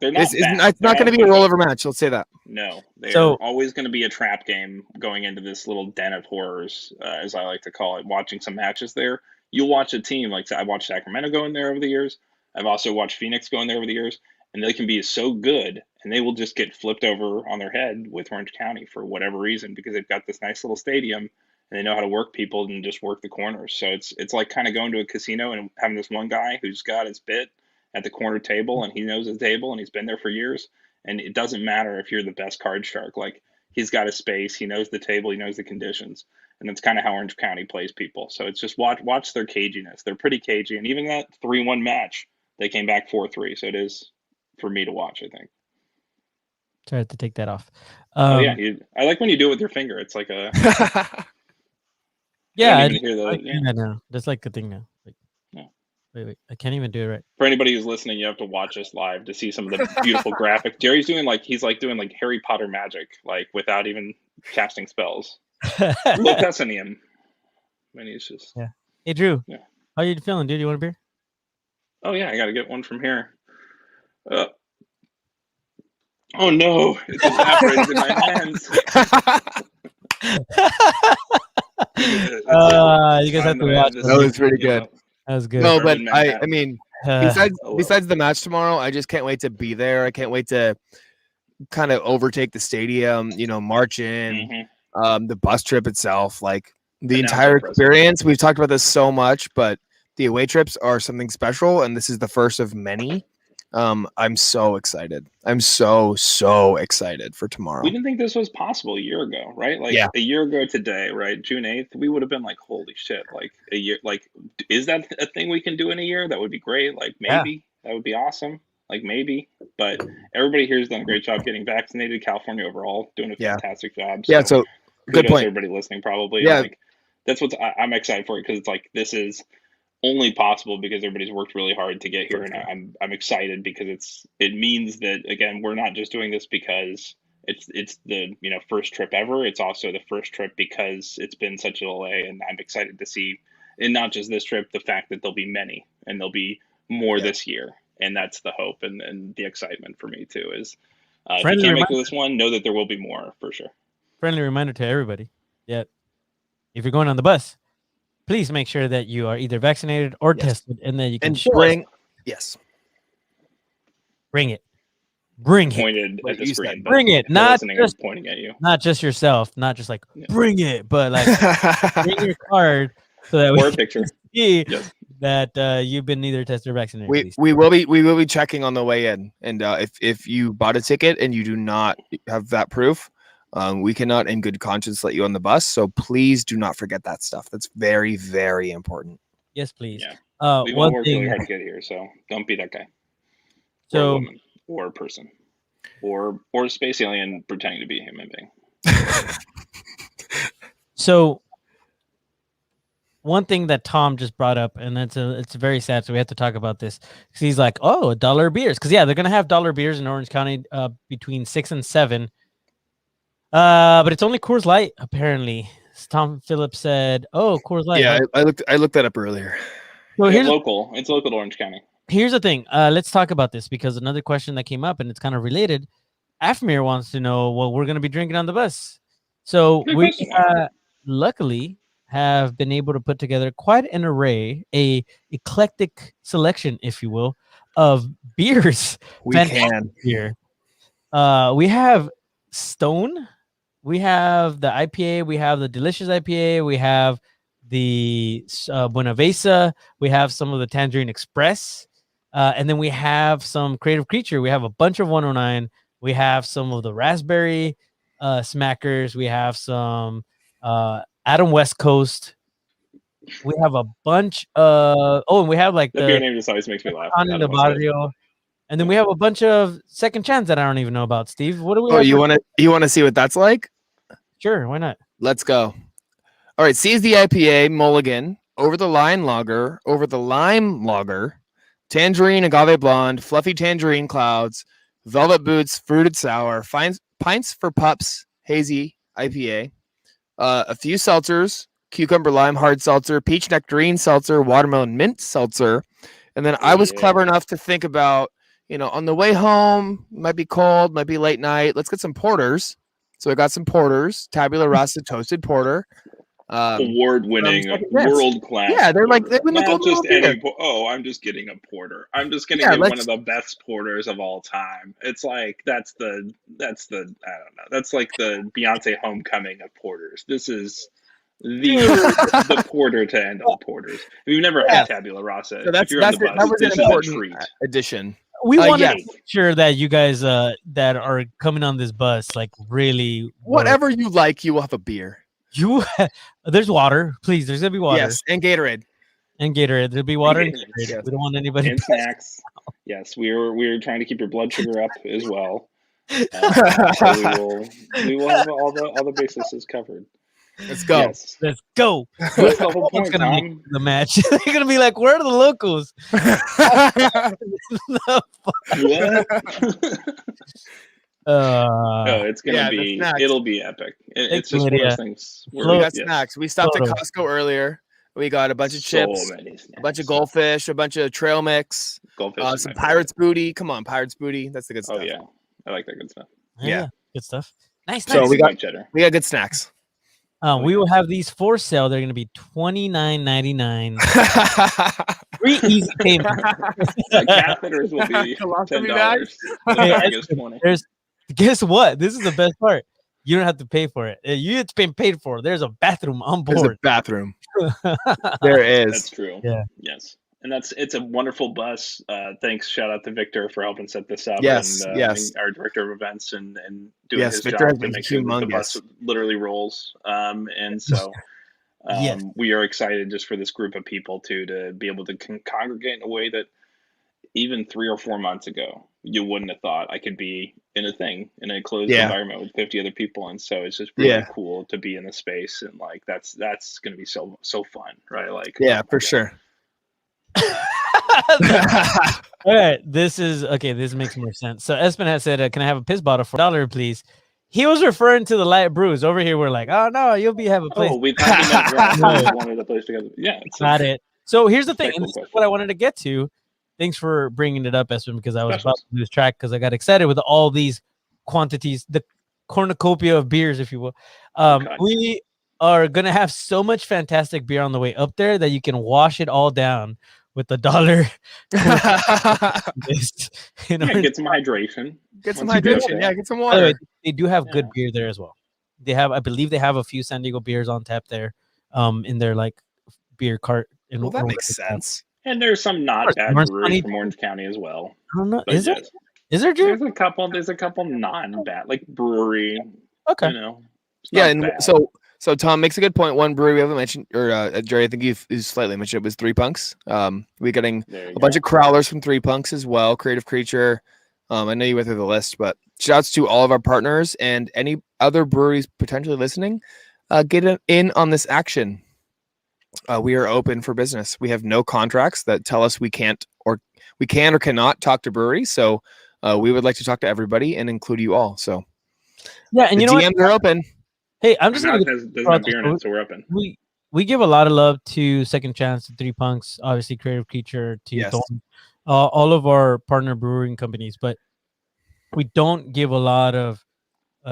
not. It's not going to be a rollover match. Let's say that. No, they're always going to be a trap game going into this little den of horrors, as I like to call it. Watching some matches there, you'll watch a team like I watched Sacramento go in there over the years. I've also watched Phoenix go in there over the years, and they can be so good, and they will just get flipped over on their head with Orange County for whatever reason, because they've got this nice little stadium and they know how to work people and just work the corners. So it's like kind of going to a casino and having this one guy who's got his bit at the corner table, and he knows his table, and he's been there for years. And it doesn't matter if you're the best card shark. Like, he's got his space, he knows the table, he knows the conditions. And that's kind of how Orange County plays people. So it's just watch their caginess. They're pretty cagey. And even that 3-1 match, they came back 4-3. So it is for me to watch, I think. Try to take that off. I like when you do it with your finger. It's like a... I hear the, That's like a thing now. Wait. I can't even do it right. For anybody who's listening, you have to watch us live to see some of the beautiful graphic. Jerry's doing he's doing Harry Potter magic, without even casting spells. Locusinium. And he's just yeah. Hey Drew. Yeah. How you feeling, dude? You want a beer? Oh yeah, I got to get one from here. Oh no, it's evaporated in my hands. You guys have to watch. That was pretty good. That was good. No, but I mean, besides the match tomorrow, I just can't wait to be there. I can't wait to kind of overtake the stadium. March in, the bus trip itself, the entire experience. We've talked about this so much, but the away trips are something special, and this is the first of many. I'm so excited. I'm so excited for tomorrow. We didn't think this was possible a year ago, right? A year ago today, right? June 8th, we would have been holy shit. A year, is that a thing we can do in a year? That would be great. Maybe that would be awesome. Maybe, but everybody here has done a great job getting vaccinated. California overall doing a fantastic job. So good point. Everybody listening, probably. Yeah. That's what I'm excited for, because it's this is only possible because everybody's worked really hard to get here, and I'm excited because it means that, again, we're not just doing this because it's the first trip ever. It's also the first trip because it's been such a delay, and I'm excited to see, and not just this trip, the fact that there'll be many and there'll be more this year, and that's the hope and the excitement for me too. Is if you can't make this one, know that there will be more for sure. Friendly reminder to everybody: if you're going on the bus, please make sure that you are either vaccinated or tested, and then you can bring it. Bring it. Pointed at the screen. Bring it. Not just pointing at you. Not just yourself. Not just bring it, but bring your card so that we can see that you've been either tested or vaccinated. We will be checking on the way in, and if you bought a ticket and you do not have that proof, we cannot in good conscience let you on the bus. So please do not forget that stuff. That's very, very important. Yes, please. Yeah. We've all worked really hard to get here, so don't be that guy. Or a woman, or a person, or a space alien pretending to be a human being. So one thing that Tom just brought up, and it's very sad, so we have to talk about this. He's like, oh, $1 beers. Because they're gonna have $1 beers in Orange County between 6 and 7. But it's only Coors Light, apparently. Tom Phillips said, "Oh, Coors Light." Yeah, I looked that up earlier. So it's local to Orange County. Here's the thing. Let's talk about this, because another question that came up, and it's kind of related. Afmir wants to know what we're going to be drinking on the bus. So we luckily have been able to put together quite an array, a eclectic selection, if you will, of beers. We can beer. We have Stone. We have the IPA, we have the Delicious IPA, we have the Buenavesa, we have some of the Tangerine Express, and then we have some Creative Creature. We have a bunch of 109. We have some of the Raspberry Smackers. We have some Adam West Coast. We have a bunch of and we have the beer name just always makes me laugh. And then we have a bunch of Second Chance that I don't even know about. Steve, what do we? Oh, you want to see what that's like? Sure, why not? Let's go. All right, Seize the IPA, Mulligan, Over the Lime Lager, Tangerine Agave Blonde, Fluffy Tangerine Clouds, Velvet Boots Fruited Sour, Pints for Pups Hazy IPA, a few seltzers, Cucumber Lime Hard Seltzer, Peach Nectarine Seltzer, Watermelon Mint Seltzer, and then I was clever enough to think about, on the way home, might be cold, might be late night, let's get some porters. So I got some porters, Tabula Rasa Toasted Porter. Award-winning, world-class. Yeah, they're porter. they've been not just any. I'm just getting a porter. I'm just gonna get one of the best porters of all time. It's that's the I don't know. That's the Beyonce homecoming of porters. This is the porter to end all porters. If you've never had Tabula Rasa, so that was an important addition. We want to make sure that you guys that are coming on this bus really whatever you like, you will have a beer. There's water, please. There's gonna be water. Yes, and Gatorade. There'll be water. And Gatorade. We don't want anybody. And snacks. Yes, we're trying to keep your blood sugar up as well. So we will have all the bases covered. Let's go. Yes. Let's go. That's the whole point, Gonna make Tom. the match. They're gonna be like, "Where are the locals?" No, it's gonna the be. snacks. It'll be epic. It's just Lydia. one of those things. We got snacks. We stopped at Costco earlier. We got a bunch of chips, a bunch of goldfish, a bunch of trail mix, some Pirates booty. Come on, Pirates booty. That's the good stuff. Oh yeah, I like that good stuff. Yeah, good stuff. Nice. So nice. we got good snacks. We will have these for sale. They're going to be $29.99. Free easy payment. Catheters will be $10. Guess what? This is the best part. You don't have to pay for it. It's been paid for. There's a bathroom on board. There's a bathroom. There is. That's true. Yeah. Yes. And it's a wonderful bus. Thanks. Shout out to Victor for helping set this up. Yes. And, yes. Our director of events and doing his Victor job to make sure that the bus literally rolls. And so we are excited just for this group of people to be able to congregate in a way that even 3 or 4 months ago, you wouldn't have thought I could be in a closed environment with 50 other people. And so it's just really cool to be in the space. And like, that's going to be so fun, right? Like, for sure. All right, this makes more sense. So Espen has said, "Can I have a piss bottle for $1, please?" He was referring to the light brews. Over here, we're like, "Oh no, you'll have a place." Oh, we wanted a place together. Yeah, got it. So here's the thing, and this is what I wanted to get to. Thanks for bringing it up, Espen, because I was about to lose track because I got excited with all these quantities, the cornucopia of beers, if you will. We are gonna have so much fantastic beer on the way up there that you can wash it all down with $1. Get some hydration. Get some hydration. Yeah, get some water. Way, they do have good beer there as well. I believe they have a few San Diego beers on tap there, in their like beer cart. Well, that makes sense. And there's some not bad breweries from Orange County as well. I don't know. Is there? Is there, Drew? There's a couple non-bad, like brewery. Okay. You know. Yeah, and so Tom makes a good point. One brewery we haven't mentioned, or Jerry, I think you've slightly mentioned it, was Three Punks. We're getting a bunch of crowlers from Three Punks as well. Creative Creature. I know you went through the list, but shouts to all of our partners and any other breweries potentially listening. Get in on this action. We are open for business. We have no contracts that tell us we can or cannot talk to breweries. So we would like to talk to everybody and include you all. So yeah, and you know DMs are open. Hey, I'm just gonna there's no beer in it, so we're open. We give a lot of love to Second Chance, to Three Punks, obviously Creative Creature, to Thorn, all of our partner brewing companies, but we don't give a lot of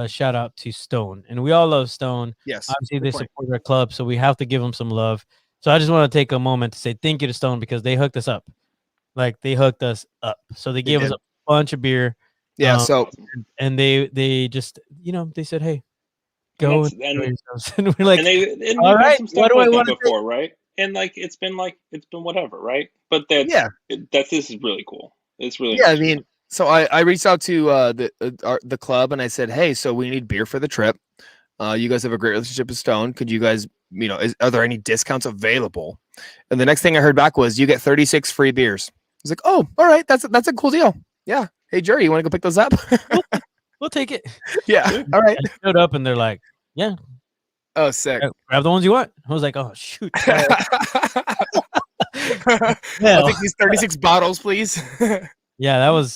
shout out to Stone, and we all love Stone. Yes, obviously they support our club, so we have to give them some love. So I just want to take a moment to say thank you to Stone because they hooked us up. So they gave us a bunch of beer. Yeah. And they just they said, hey. Go and we're like, all right, what do I want to before, right? And like it's been whatever, right? But this is really cool. It's really I mean, so I reached out to the club and I said, hey, so we need beer for the trip. You guys have a great relationship with Stone. Could you guys, are there any discounts available? And the next thing I heard back was you get 36 free beers. I was like, oh, all right, that's a cool deal. Yeah. Hey, Jerry, you want to go pick those up? We'll take it. Yeah. All right. I showed up and they're like, yeah. Oh, sick. Grab the ones you want. I was like, oh, shoot. I'll take these 36 bottles, please. Yeah, that was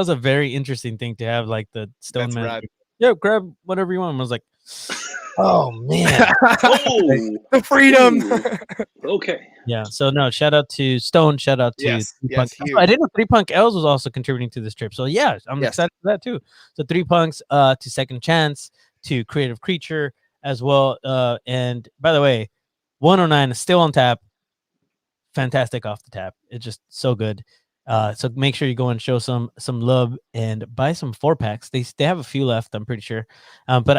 a very interesting thing to have, like the Stone man. Rad. Yeah, grab whatever you want. I was like, oh, man. The freedom. Okay. Yeah, so no, shout out to Stone. Shout out to Three Punks. I didn't know Three Punk L's was also contributing to this trip. So, yeah, I'm excited for that, too. So, Three Punks, to Second Chance, to Creative Creature as well. And by the way, 109 is still on tap. Fantastic off the tap. It's just so good. So make sure you go and show some love and buy some 4-packs. They have a few left, I'm pretty sure. But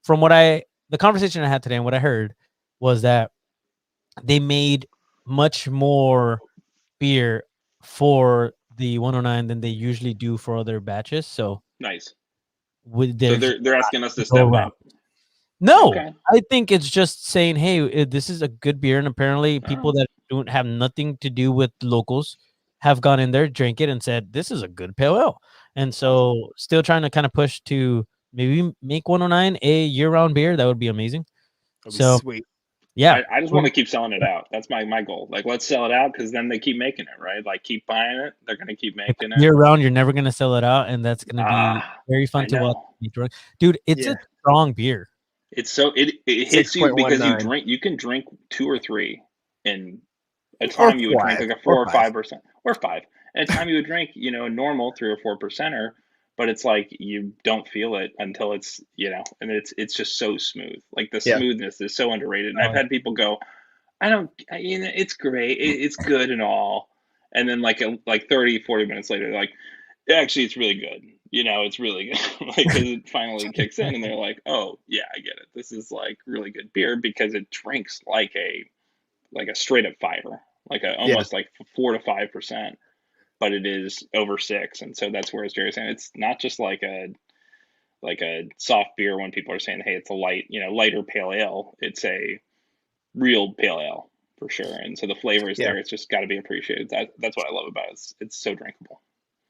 from the conversation I had today and what I heard was that they made much more beer for the 109 than they usually do for other batches. So nice. So they're asking us to step up. No, okay. I think it's just saying, hey, this is a good beer, and apparently people that don't have nothing to do with locals have gone in there, drank it, and said, this is a good pale ale. And so still trying to kind of push to maybe make 109 a year-round beer. That would be amazing. So sweet. Yeah, I just want to keep selling it out. That's my goal. Like, let's sell it out because then they keep making it, right? Like, keep buying it. They're gonna keep making it. year round. You're never gonna sell it out, and that's gonna be very fun to watch. Dude, it's a strong beer. It's so it hits you because you can drink 2 or 3 in a time you would drink like a 4 or 5% or 5. At a time you would drink, a normal 3 or 4%er, but it's like you don't feel it until it's, and it's just so smooth. Like the smoothness is so underrated. And I've had people go, it's great. It's good and all. And then like 30, 40 minutes later, they're like, actually, it's really good. It's really good. Like, because it finally kicks in and they're like, oh, yeah, I get it. This is like really good beer because it drinks like a straight up fiver, like almost like 4 to 5%, but it is over 6. And so that's where Jerry's saying it's not just like a soft beer when people are saying, hey, it's a lighter pale ale. It's a real pale ale for sure. And so the flavor is there. It's just got to be appreciated. That's what I love about it. It's so drinkable.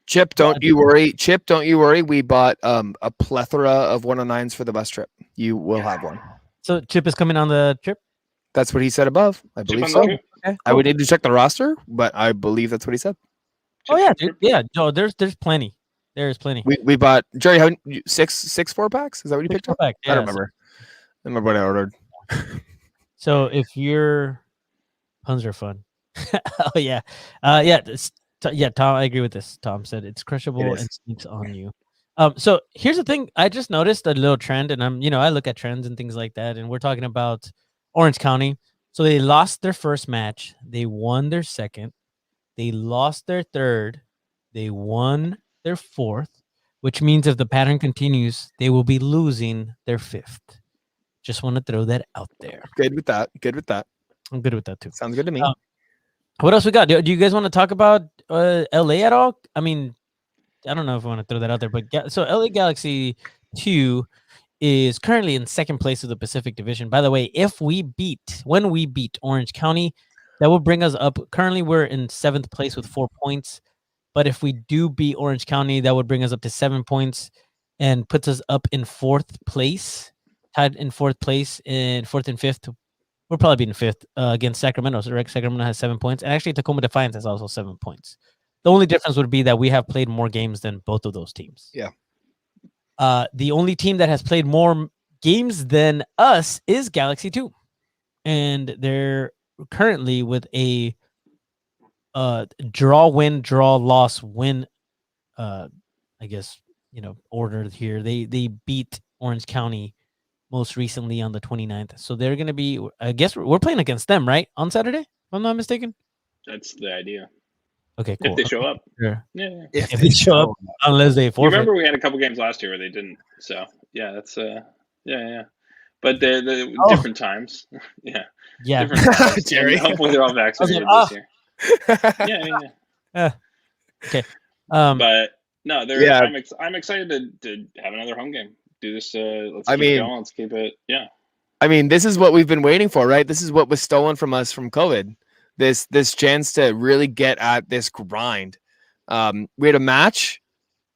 Chip, don't you worry. We bought a plethora of 109s for the bus trip. You will have one. So Chip is coming on the trip? That's what he said above. I believe so. Okay, cool. I would need to check the roster, but I believe that's what he said. Oh yeah, dude. Yeah. No, there's plenty. There's plenty. We bought Jerry. How six 4-packs? Is that what you picked up? Yeah, I don't remember. I remember what I ordered. So if your puns are fun. Oh yeah. Tom, I agree with this. Tom said it's crushable and sneaks on you. So here's the thing. I just noticed a little trend, and I look at trends and things like that, and we're talking about Orange County. So they lost their first match. They won their second. They lost their third. They won their fourth, which means if the pattern continues, they will be losing their fifth. Just want to throw that out there. Good with that. I'm good with that too. Sounds good to me. What else we got? Do you guys want to talk about LA at all? I mean, I don't know if I want to throw that out there, but so LA Galaxy 2 is currently in second place of the Pacific Division. By the way, when we beat Orange County, that will bring us up. Currently, we're in 7th place with 4 points. But if we do beat Orange County, that would bring us up to 7 points and puts us up in 4th place, tied in 4th place, in 4th and 5th. We'll probably be in 5th against Sacramento. So Sacramento has 7 points. And actually, Tacoma Defiance has also 7 points. The only difference would be that we have played more games than both of those teams. Yeah. The only team that has played more games than us is Galaxy 2. And they're currently with a draw, win, draw, loss, win, I guess, ordered here. They beat Orange County most recently on the 29th. So they're going to be, I guess we're playing against them, right? On Saturday, if I'm not mistaken. That's the idea. Okay, cool. If they show up. Sure. Yeah. If they show up, unless they forfeit. Remember we had a couple games last year where they didn't. So, yeah, that's, yeah. But they're different times. Yeah. Different times. Jerry. Hopefully they're all vaccinated this year. Yeah. Okay. But no, I'm excited to have another home game. Do this. Let's keep it going. Let's keep it. Yeah. I mean, this is what we've been waiting for, right? This is what was stolen from us from COVID. This chance to really get at this grind. We had a match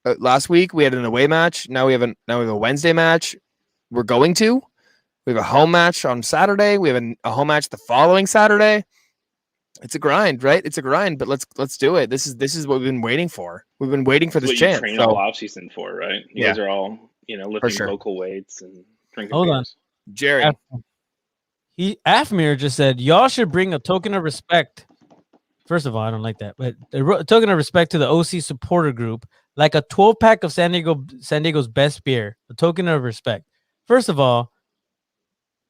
last week. We had an away match. Now we have a Wednesday match. We have a home match on Saturday. We have a home match the following Saturday. It's a grind, right? It's a grind, but let's do it. This is what we've been waiting for. We've been waiting for this chance. Train all off season for, right? You guys are all lifting local weights and drinking. Hold on, Jerry. Afmir just said y'all should bring a token of respect. First of all, I don't like that, but a token of respect to the OC supporter group, like a 12-pack of San Diego's best beer. A token of respect. First of all,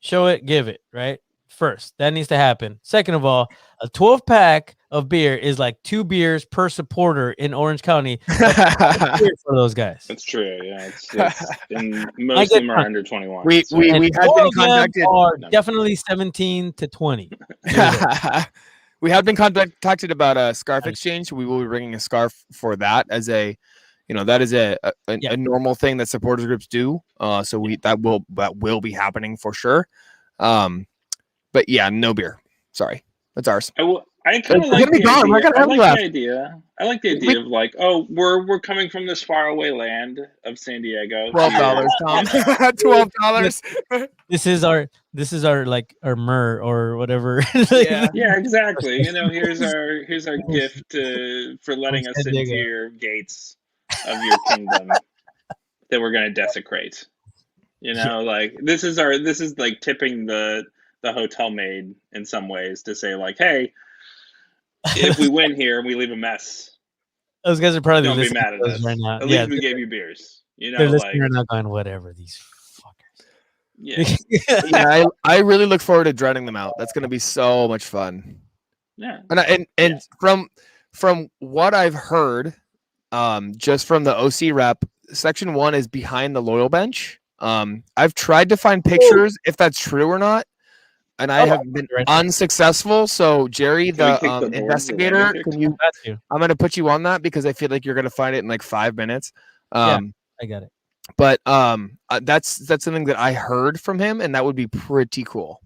show it, give it, right? First, that needs to happen. Second of all, a 12-pack of beer is like 2 beers per supporter in Orange County. For those guys. That's true. Yeah, and most of them are under 21. We have been contacted. Definitely 17 to 20. We have been contacted about a scarf exchange. We will be bringing a scarf for that as a, that is a normal thing that supporters groups do. So that will be happening for sure. But yeah, no beer. Sorry, that's ours. I I kind of like the idea. I like the idea of like, oh, we're coming from this faraway land of San Diego. $12, Tom. $12. This is our like our myrrh or whatever. Yeah, exactly. Here's our gift for letting us into your gates of your kingdom that we're gonna desecrate. Like this is like tipping the hotel maid in some ways to say like, hey, if we win here and we leave a mess, those guys are probably don't be mad at us right now. At least we gave you beers. They're like not going whatever these fuckers. Yeah, I really look forward to dreading them out. That's gonna be so much fun. Yeah, and from what I've heard, just from the OC rep, section 1 is behind the loyal bench. I've tried to find pictures if that's true or not. And I have been unsuccessful. So Jerry, the investigator, I'm going to put you on that because I feel like you're going to find it in like 5 minutes. I got it. But that's something that I heard from him, and that would be pretty cool.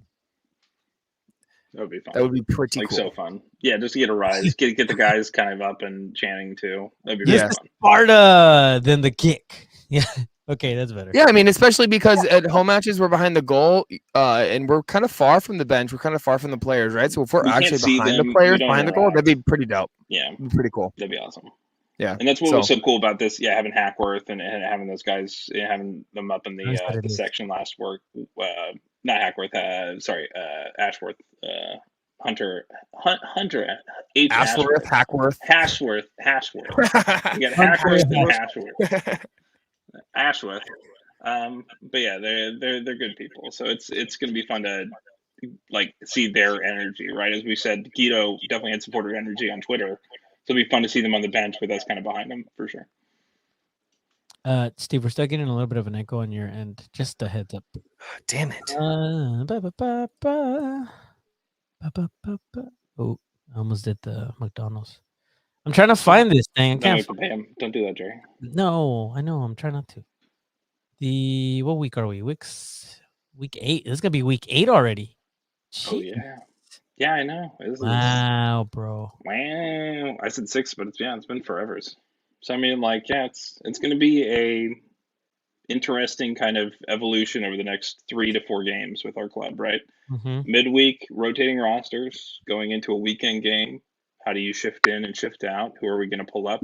That would be fun. That would be pretty cool. So fun. Yeah, just to get a rise, get the guys kind of up and chanting too. That'd be really fun. Sparta, then the kick. Yeah. Okay, that's better. Yeah, I mean, especially because at home matches we're behind the goal, and we're kind of far from the bench. We're kind of far from the players, right? So if we're actually behind the players, behind the goal, that'd be pretty dope. Yeah, that'd be pretty cool. That'd be awesome. Yeah, and that's what was so cool about this. Yeah, having Hackworth and having those guys, having them up in the section last work. Not Hackworth. Ashworth. Hunter. Ashworth. Hackworth. Hashworth. You got Hackworth and Hashworth. Ashworth. But yeah, they're good people. So it's going to be fun to like see their energy, right? As we said, Guido definitely had supporter energy on Twitter. So it'll be fun to see them on the bench with us kind of behind them for sure. Steve, we're still getting a little bit of an echo on your end. Just a heads up. Damn it. Oh, I almost did the McDonald's. I'm trying to find this thing. I can't. Don't do that, Jerry. No, I know. I'm trying not to. What week are we? Week 8. This is gonna be week 8 already. Jeez. Oh yeah. Yeah, I know. Wow, bro. Wow. I said 6, but it's been forever. So I mean, like, yeah, it's gonna be a interesting kind of evolution over the next 3 to 4 games with our club, right? Mm-hmm. Midweek, rotating rosters, going into a weekend game. How do you shift in and shift out? Who are we going to pull up?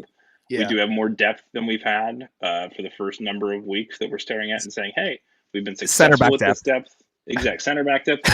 Yeah. We do have more depth than we've had for the first number of weeks that we're staring at and saying, hey, we've been successful with this depth. Exact. Center back depth,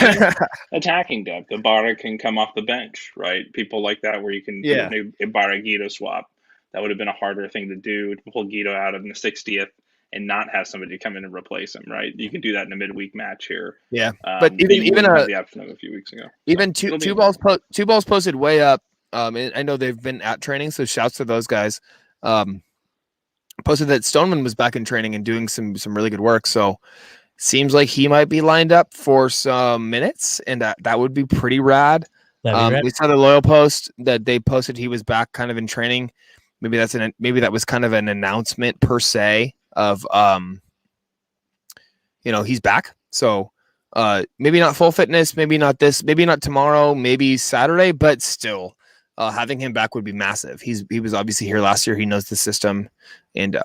attacking depth. Ibarra can come off the bench, right? People like that where you can do an Ibarra-Guido swap. That would have been a harder thing to do, to pull Guido out in the 60th and not have somebody come in and replace him, right? You can do that in a midweek match here. Yeah, but even the option of a few weeks ago. Even so, two balls posted way up. I know they've been at training, so shouts to those guys. Posted that Stoneman was back in training and doing some really good work. So seems like he might be lined up for some minutes, and that would be pretty rad. We saw the loyal post that they posted. He was back kind of in training. Maybe that was kind of an announcement per se of he's back. So maybe not full fitness, maybe not tomorrow, maybe Saturday, but still. Having him back would be massive. He was obviously here last year. He knows the system, and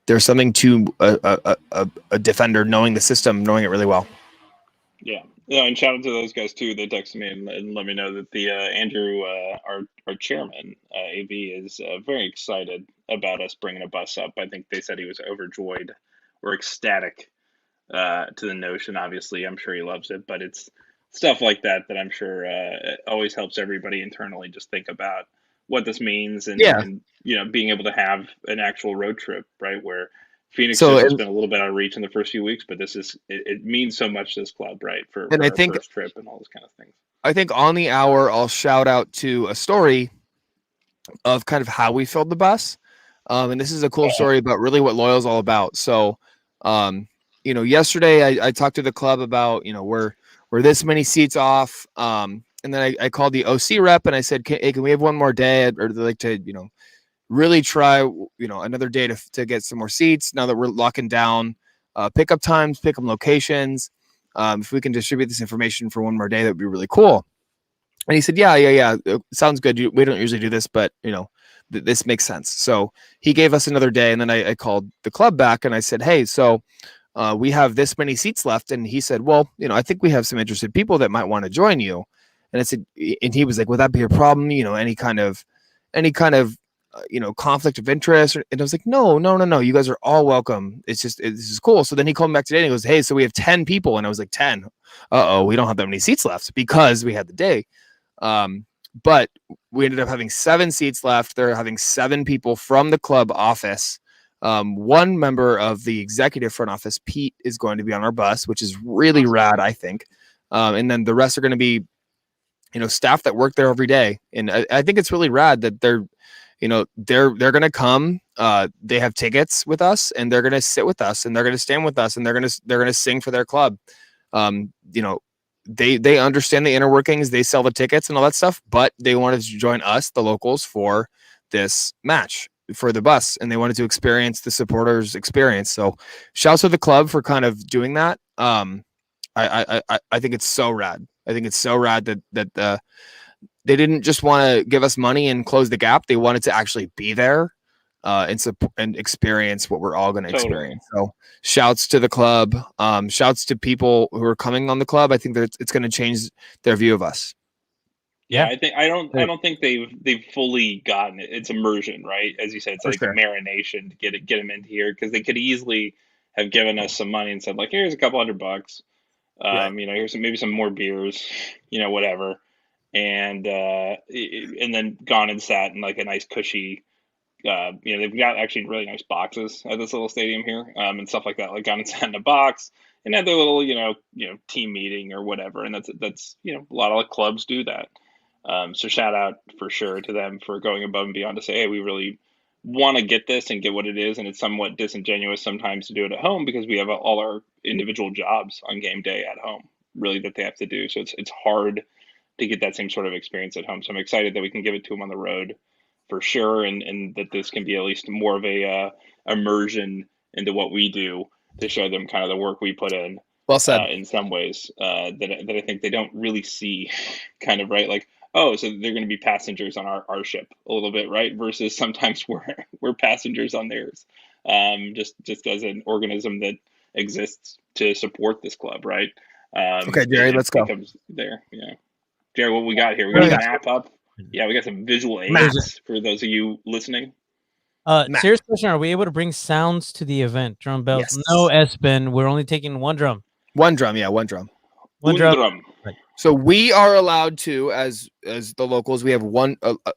there's something to a defender knowing the system, knowing it really well. Yeah, and shout out to those guys too. They texted me and let me know that the Andrew, our chairman, AB, is very excited about us bringing a bus up. I think they said he was overjoyed or ecstatic to the notion. Obviously, I'm sure he loves it, but it's stuff like that I'm sure always helps everybody internally just think about what this means and being able to have an actual road trip, right? Where Phoenix has been a little bit out of reach in the first few weeks, but this is it means so much to this club, right? For our first trip and all those kind of things. I think on the hour I'll shout out to a story of kind of how we filled the bus. And this is a cool story about really what Loyal's all about. So yesterday I talked to the club about, we're this many seats off. And then I called the OC rep and I said, hey, can we have one more day? I'd like to, really try, another day to get some more seats now that we're locking down pickup times, pickup locations. If we can distribute this information for one more day, that would be really cool. And he said, yeah. Sounds good. We don't usually do this, but this makes sense. So he gave us another day, and then I called the club back and I said, hey, so we have this many seats left. And he said, well, I think we have some interested people that might want to join you. And I said, and he was like, would that be a problem? Any kind of conflict of interest? And I was like, no. You guys are all welcome. It's just, this is cool. So then he called me back today and he goes, hey, so we have 10 people. And I was like, 10. We don't have that many seats left because we had the day. But we ended up having 7 seats left. They're having 7 people from the club office. One member of the executive front office, Pete, is going to be on our bus, which is really rad, I think. And then the rest are going to be, staff that work there every day. And I think it's really rad that they're going to come. They have tickets with us, and they're going to sit with us, and they're going to stand with us, and they're going to sing for their club. They understand the inner workings. They sell the tickets and all that stuff, but they wanted to join us, the locals, for this match for the bus, and they wanted to experience the supporters' experience. So, shouts to the club for kind of doing that. I think it's so rad. I think it's so rad that they didn't just want to give us money and close the gap. They wanted to actually be there and experience what we're all going to experience. So shouts to the club. Shouts to people who are coming on the club. I think that it's going to change their view of us. Yeah, I don't think they've fully gotten it. It's immersion, right? As you said, it's like marination to get them into here, because they could easily have given us some money and said, like, here's a couple $100. Here's maybe some more beers, whatever. And then gone and sat in like a nice cushy, they've got actually really nice boxes at this little stadium here, and stuff like that. Like gone and sat in a box and had their little, team meeting or whatever. And that's a lot of clubs do that. So shout out for sure to them for going above and beyond to say, hey, we really want to get this and get what it is. And it's somewhat disingenuous sometimes to do it at home because we have all our individual jobs on game day at home, really, that they have to do. So it's hard to get that same sort of experience at home. So I'm excited that we can give it to them on the road for sure. And that this can be at least more of a immersion into what we do to show them kind of the work we put in. Well said. In some ways that I think they don't really see kind of, right? Like, oh, so they're going to be passengers on our ship a little bit, right? Versus sometimes we're passengers on theirs, just as an organism that exists to support this club, right? Okay, Jerry, let's go. There, yeah. Jerry, what we got here? We got a map up. Yeah, we got some visual aids for those of you listening. Serious question: are we able to bring sounds to the event? Drum bells? Yes. No, Espen. We're only taking one drum. One drum, yeah, one drum. One drum. Right. So we are allowed to, as the locals, we have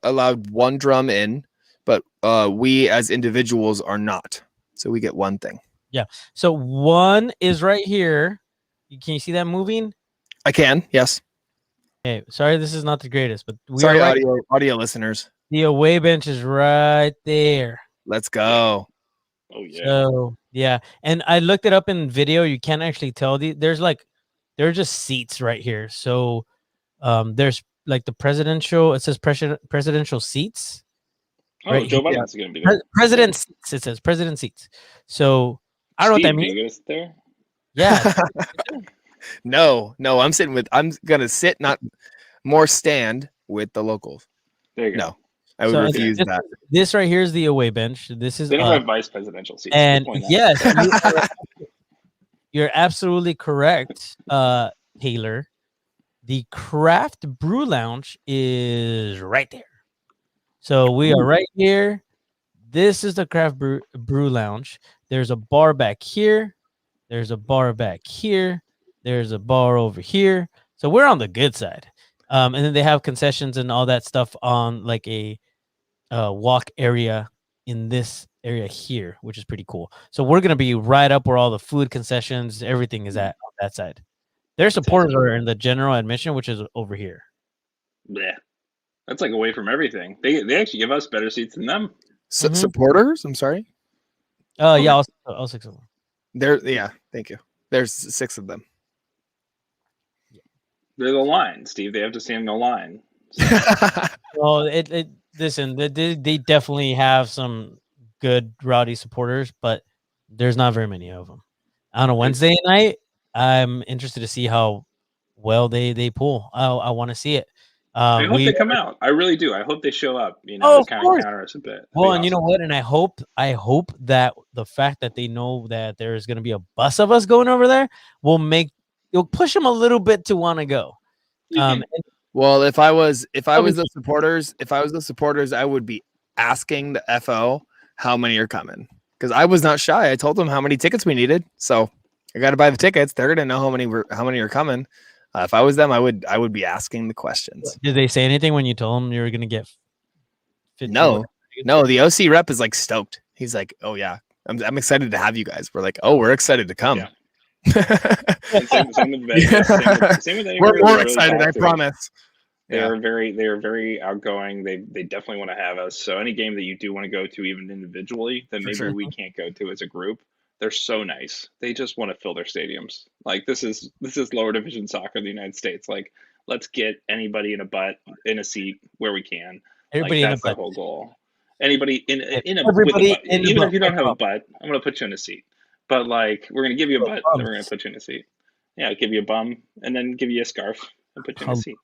allowed one drum in, but we as individuals are not. So we get one thing. Yeah. So one is right here. Can you see that moving? I can. Yes. Okay. Sorry, this is not the greatest, but sorry, audio listeners. The away bench is right there. Let's go. Oh yeah. So yeah, and I looked it up in video. You can't actually tell there are just seats right here. So there's like the presidential. It says presidential seats. Oh, right Joe Biden's going to be there. President seats. It says president seats. So I don't know what that means. You guys there? Yeah. No. I'm gonna sit, not more stand with the locals. There you go. No. I would refuse that. This right here is the away bench. This is they don't have vice presidential seats. And yes, you're absolutely correct, Taylor. The Craft Brew Lounge is right there. So we are right here. This is the Craft Brew Lounge. There's a bar back here. There's a bar back here. There's a bar over here. So we're on the good side. And then they have concessions and all that stuff on like a walk area in this area here, which is pretty cool. So we're going to be right up where all the food concessions, everything is at on that side. Their supporters are in the general admission, which is over here. Yeah. That's like away from everything. They actually give us better seats than them. Supporters? I'm sorry. Yeah, all 6 of them. Thank you. There's 6 of them. They're the line, Steve. They have to stand in the line. So. Well, listen, they definitely have some good rowdy supporters, but there's not very many of them. On a Wednesday night, I'm interested to see how well they pull. I want to see it. I hope they come out. I really do. I hope they show up. You know, Oh, of kind course. of counter us a bit. That'd Well, be and you know awesome. what? And I hope that the fact that they know that there's going to be a bus of us going over there it'll push them a little bit to want to go. Well, if I was the supporters, I would be asking the FO how many are coming, because I was not shy. I told them how many tickets we needed, so I got to buy the tickets. They're gonna know how many are coming. If I was them, I would be asking the questions. Did they say anything when you told them you were gonna get? No. The OC rep is like stoked. He's like, "Oh yeah, I'm excited to have you guys." We're like, "Oh, we're excited to come." Yeah. Same with Vegas. Same with we're more excited, I promise. They are very outgoing. They definitely want to have us. So any game that you do want to go to, even individually, that maybe we can't go to as a group, they're so nice. They just want to fill their stadiums. Like this is lower division soccer in the United States. Like let's get anybody in a seat where we can. Everybody that's the whole goal. Anybody in a even if you don't have a butt, I'm gonna put you in a seat. But like we're gonna give you a butt, and then we're gonna put you in a seat. Yeah, give you a bum, and then give you a scarf and put you in a seat.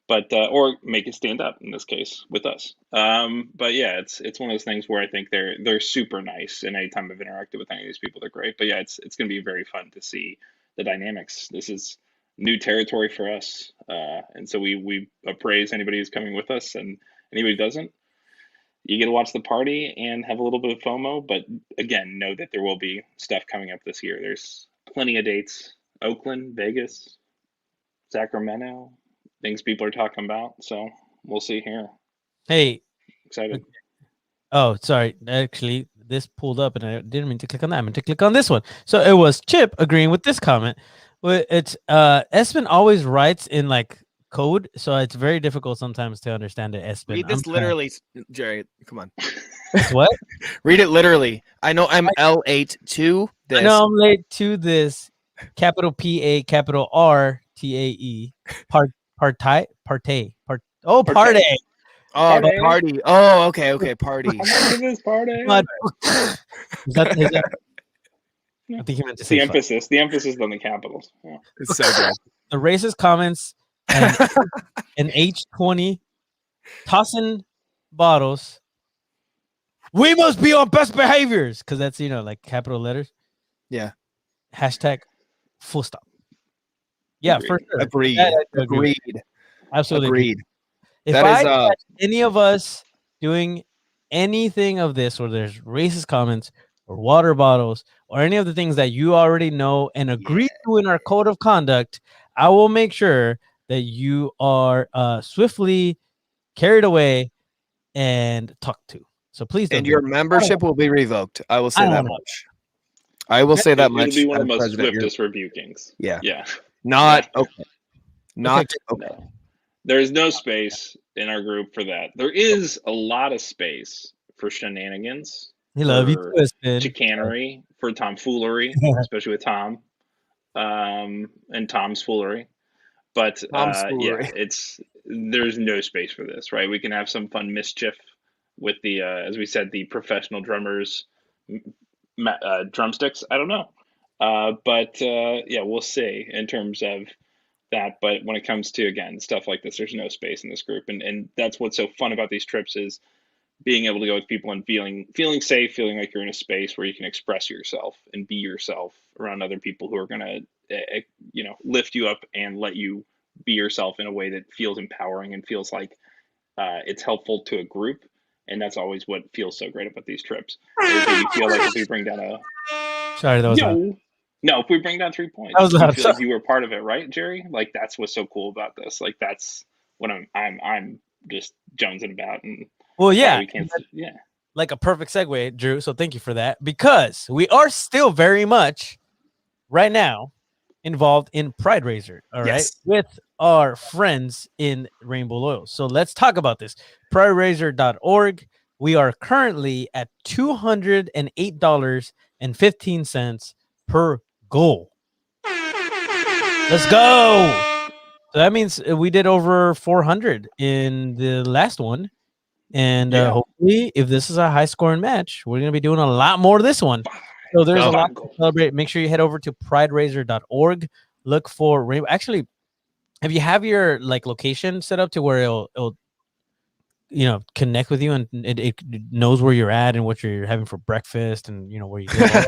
But or make it stand up in this case with us. But yeah, it's one of those things where I think they're super nice, and anytime I've interacted with any of these people, they're great. But yeah, it's gonna be very fun to see the dynamics. This is new territory for us, and so we appraise anybody who's coming with us, and anybody who doesn't, you get to watch the party and have a little bit of FOMO. But again, know that there will be stuff coming up this year. There's plenty of dates: Oakland, Vegas, Sacramento. Things people are talking about, so we'll see here. Hey, excited. Oh, sorry. Actually, this pulled up, and I didn't mean to click on that. I meant to click on this one. So it was Chip agreeing with this comment. It's Espen always writes in like code, so it's very difficult sometimes to understand it. Espen, read this literally, Jerry. Come on. What? Read it literally. I know I'm late to this. I know I'm late to this. Capital PA, capital RTAE. Partay. Oh, party. Oh, the party. Oh, okay, party. This party. Is that, I think he meant to say the emphasis. The emphasis on the capitals. Yeah. It's so good. The racist comments and an H20 tossing bottles. We must be on best behaviors because that's like capital letters. Yeah. Hashtag full stop. Yeah, agreed. for sure. Agreed. Absolutely. Agreed. If I catch any of us doing anything of this, or there's racist comments or water bottles or any of the things that you already know and agree to in our code of conduct, I will make sure that you are swiftly carried away and talked to. So please don't. And your membership will be revoked. I will say that much. I will say that much. It'll be one of the most swiftest rebukings. Yeah. Yeah. Not okay. Not okay. No. There's no space in our group for that. There is a lot of space for shenanigans. We love you, chicanery, for tomfoolery, especially with Tom, and Tom's foolery. But there's no space for this, right? We can have some fun mischief with the, as we said, the professional drummers, drumsticks. I don't know. But we'll see in terms of that. But when it comes to, again, stuff like this, there's no space in this group. And that's what's so fun about these trips is being able to go with people and feeling safe, feeling like you're in a space where you can express yourself and be yourself around other people who are going to, lift you up and let you be yourself in a way that feels empowering and feels like it's helpful to a group. And that's always what feels so great about these trips. Is that you feel like if we bring down if we bring down 3 points, you feel like you were part of it, right, Jerry? Like that's what's so cool about this. Like that's what I'm just jonesing about. And like a perfect segue, Drew. So thank you for that, because we are still very much right now involved in Pride Raiser, all right, with our friends in Rainbow Loyal. So let's talk about this. PrideRaiser.org. We are currently at $208.15 per goal. Let's go. So that means we did over 400 in the last one. And hopefully, if this is a high-scoring match, we're going to be doing a lot more of this one. So there's a lot to celebrate. Make sure you head over to PrideRaiser.org. Look for Rainbow. Actually, have you have your like location set up to where it'll connect with you and it knows where you're at and what you're having for breakfast and where you live.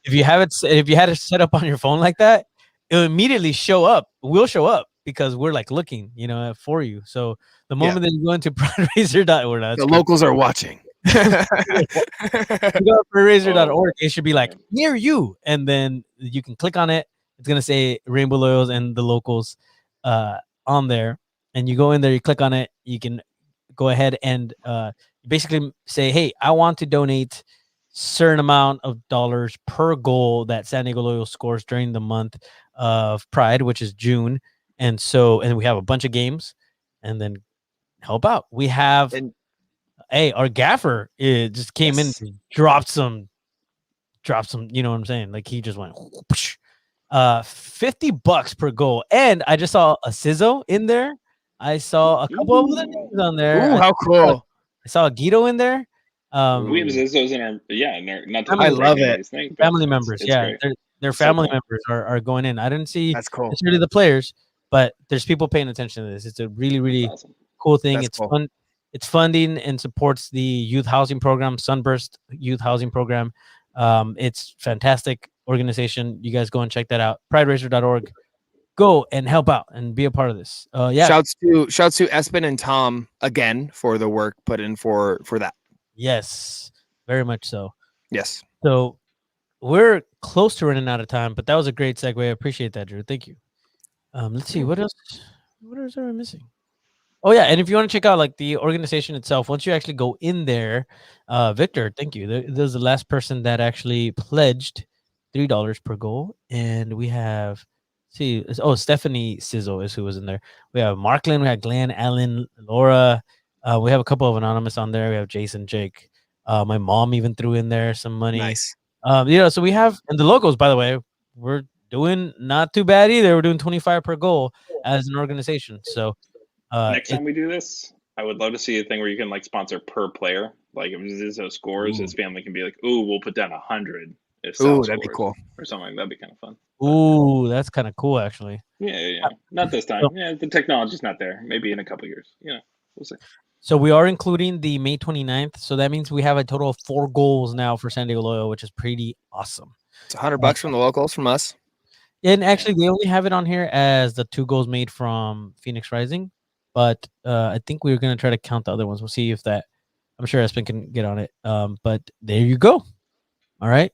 if you had it set up on your phone like that, it'll immediately show up. We'll show up because we're like looking, for you. So the moment that you go into PrideRaiser.org, the locals are watching. You go to PrideRaiser.org, it should be like near you, and then you can click on it. It's gonna say Rainbow Loyals and the locals on there, and you go in there, you click on it, you can go ahead and basically say, hey, I want to donate certain amount of dollars per goal that San Diego Loyal scores during the month of Pride, which is June. And we have a bunch of games, and then help out. We have our gaffer just came in, dropped some, you know what I'm saying? Like he just went $50 per goal. And I just saw a Sizzo in there. I saw a couple of other names on there. Ooh, how cool. I saw a Guido in there. We have Zizzos in our, not to I love it. Family members. Their family members are going in. I didn't see that's cool. necessarily the players, but there's people paying attention to this. It's a really, really cool thing. It's fun. It's funding and supports the youth housing program, Sunburst Youth Housing Program. It's fantastic organization. You guys go and check that out. PrideRaiser.org. Go and help out and be a part of this. Shouts to Espen and Tom again for the work put in for that. Yes, very much so. Yes. So we're close to running out of time, but that was a great segue. I appreciate that, Drew. Thank you. Let's see what else. What else are we missing? Oh yeah, and if you want to check out like the organization itself, once you actually go in there, Victor, thank you. There's the last person that actually pledged $3 per goal, and we have. Stephanie Sizzle is who was in there. We have Markland, we have Glenn, Allen, Laura. We have a couple of anonymous on there. We have Jason, Jake. My mom even threw in there some money. Nice. So we have, and the locals, by the way, we're doing not too bad either. We're doing 25 per goal as an organization. So next time we do this, I would love to see a thing where you can like sponsor per player. Like if Zizzo scores, his family can be like, "Ooh, we'll put down 100." Ooh, that'd be cool. Or something. That'd be kind of fun. Ooh, that's kind of cool, actually. Yeah. Not this time. The technology's not there. Maybe in a couple of years. We'll see. So we are including the May 29th. So that means we have a total of 4 goals now for San Diego Loyal, which is pretty awesome. It's $100 from the locals from us. And actually, they only have it on here as the 2 goals made from Phoenix Rising. But I think we're going to try to count the other ones. We'll see if that. I'm sure Espen can get on it. But there you go. All right.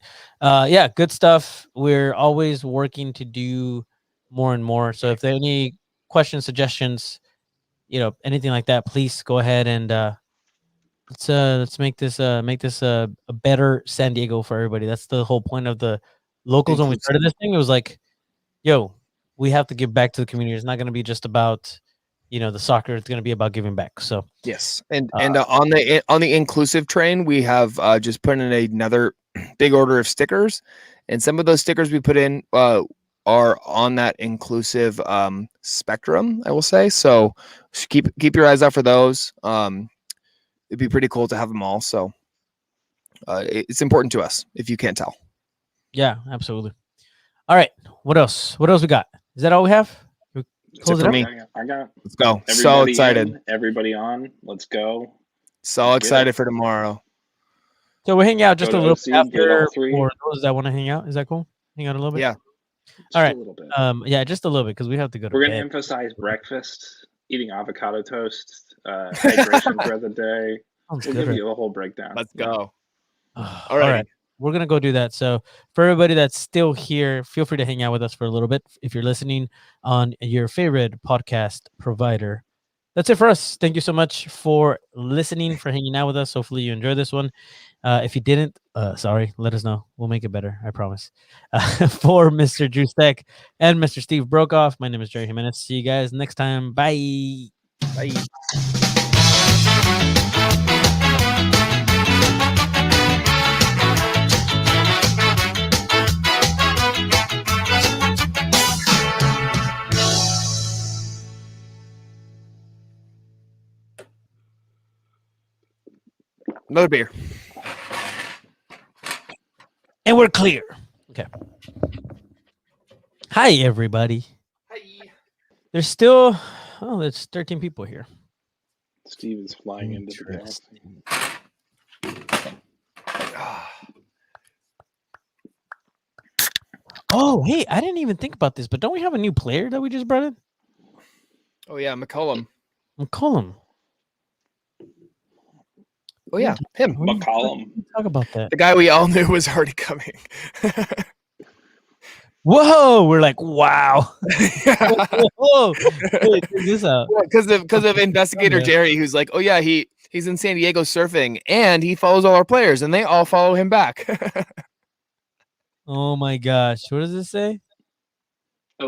Good stuff. We're always working to do more and more. So if there are any questions, suggestions, anything like that, please go ahead and let's make this a better San Diego for everybody. That's the whole point of the locals. When we started this thing, it was like, we have to give back to the community. It's not going to be just about the soccer. It's going to be about giving back. So yes, and on the inclusive train, we have just put in another big order of stickers, and some of those stickers we put in are on that inclusive spectrum, I will say. So keep your eyes out for those. It'd be pretty cool to have them all. So it's important to us if you can't tell. Yeah, absolutely. All right. What else? What else we got? Is that all we have? Close it for me. I got. Let's go. So excited. Everybody on. Let's go. So excited for tomorrow. So we'll hang out just a little bit after for those that want to hang out. Is that cool? Hang out a little bit? Yeah. All right. Just a little bit because we have to go to bed. We're going to emphasize breakfast, eating avocado toast, hydration throughout the day. We'll give you a whole breakdown. Let's go. All right. We're going to go do that. So for everybody that's still here, feel free to hang out with us for a little bit. If you're listening on your favorite podcast provider, that's it for us. Thank you so much for listening, for hanging out with us. Hopefully you enjoyed this one. If you didn't, sorry, let us know. We'll make it better. I promise. For Mr. Drew Steck and Mr. Steve Brokoff, my name is Jerry Jimenez. See you guys next time. Bye. Bye. Another beer. And we're clear. Okay. Hi, everybody. Hi. There's still there's 13 people here. Steve is flying into the galaxy. Oh, hey, I didn't even think about this, but don't we have a new player that we just brought in? Oh yeah, McCollum. McCollum. Oh yeah, him. McCollum. Talk about that. The guy we all knew was already coming. Whoa, we're like, wow. Whoa. Wait, check this out. Because of investigator Jerry, who's like, oh yeah, he's in San Diego surfing, and he follows all our players, and they all follow him back. Oh my gosh, what does it say?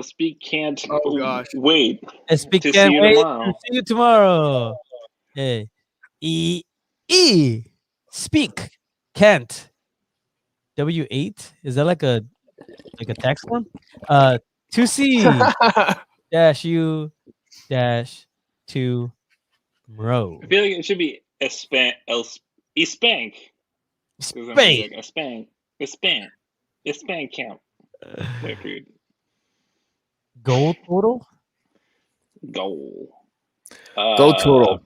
Speak can't. Oh gosh, wait. Speak to can't see you wait tomorrow. to see you tomorrow. Hey, speak can't. W8 is that like a tax form? To see dash you dash to row. I feel like it should be a spank. Spank. A spank count. Wait for you. Goal total. Goal total.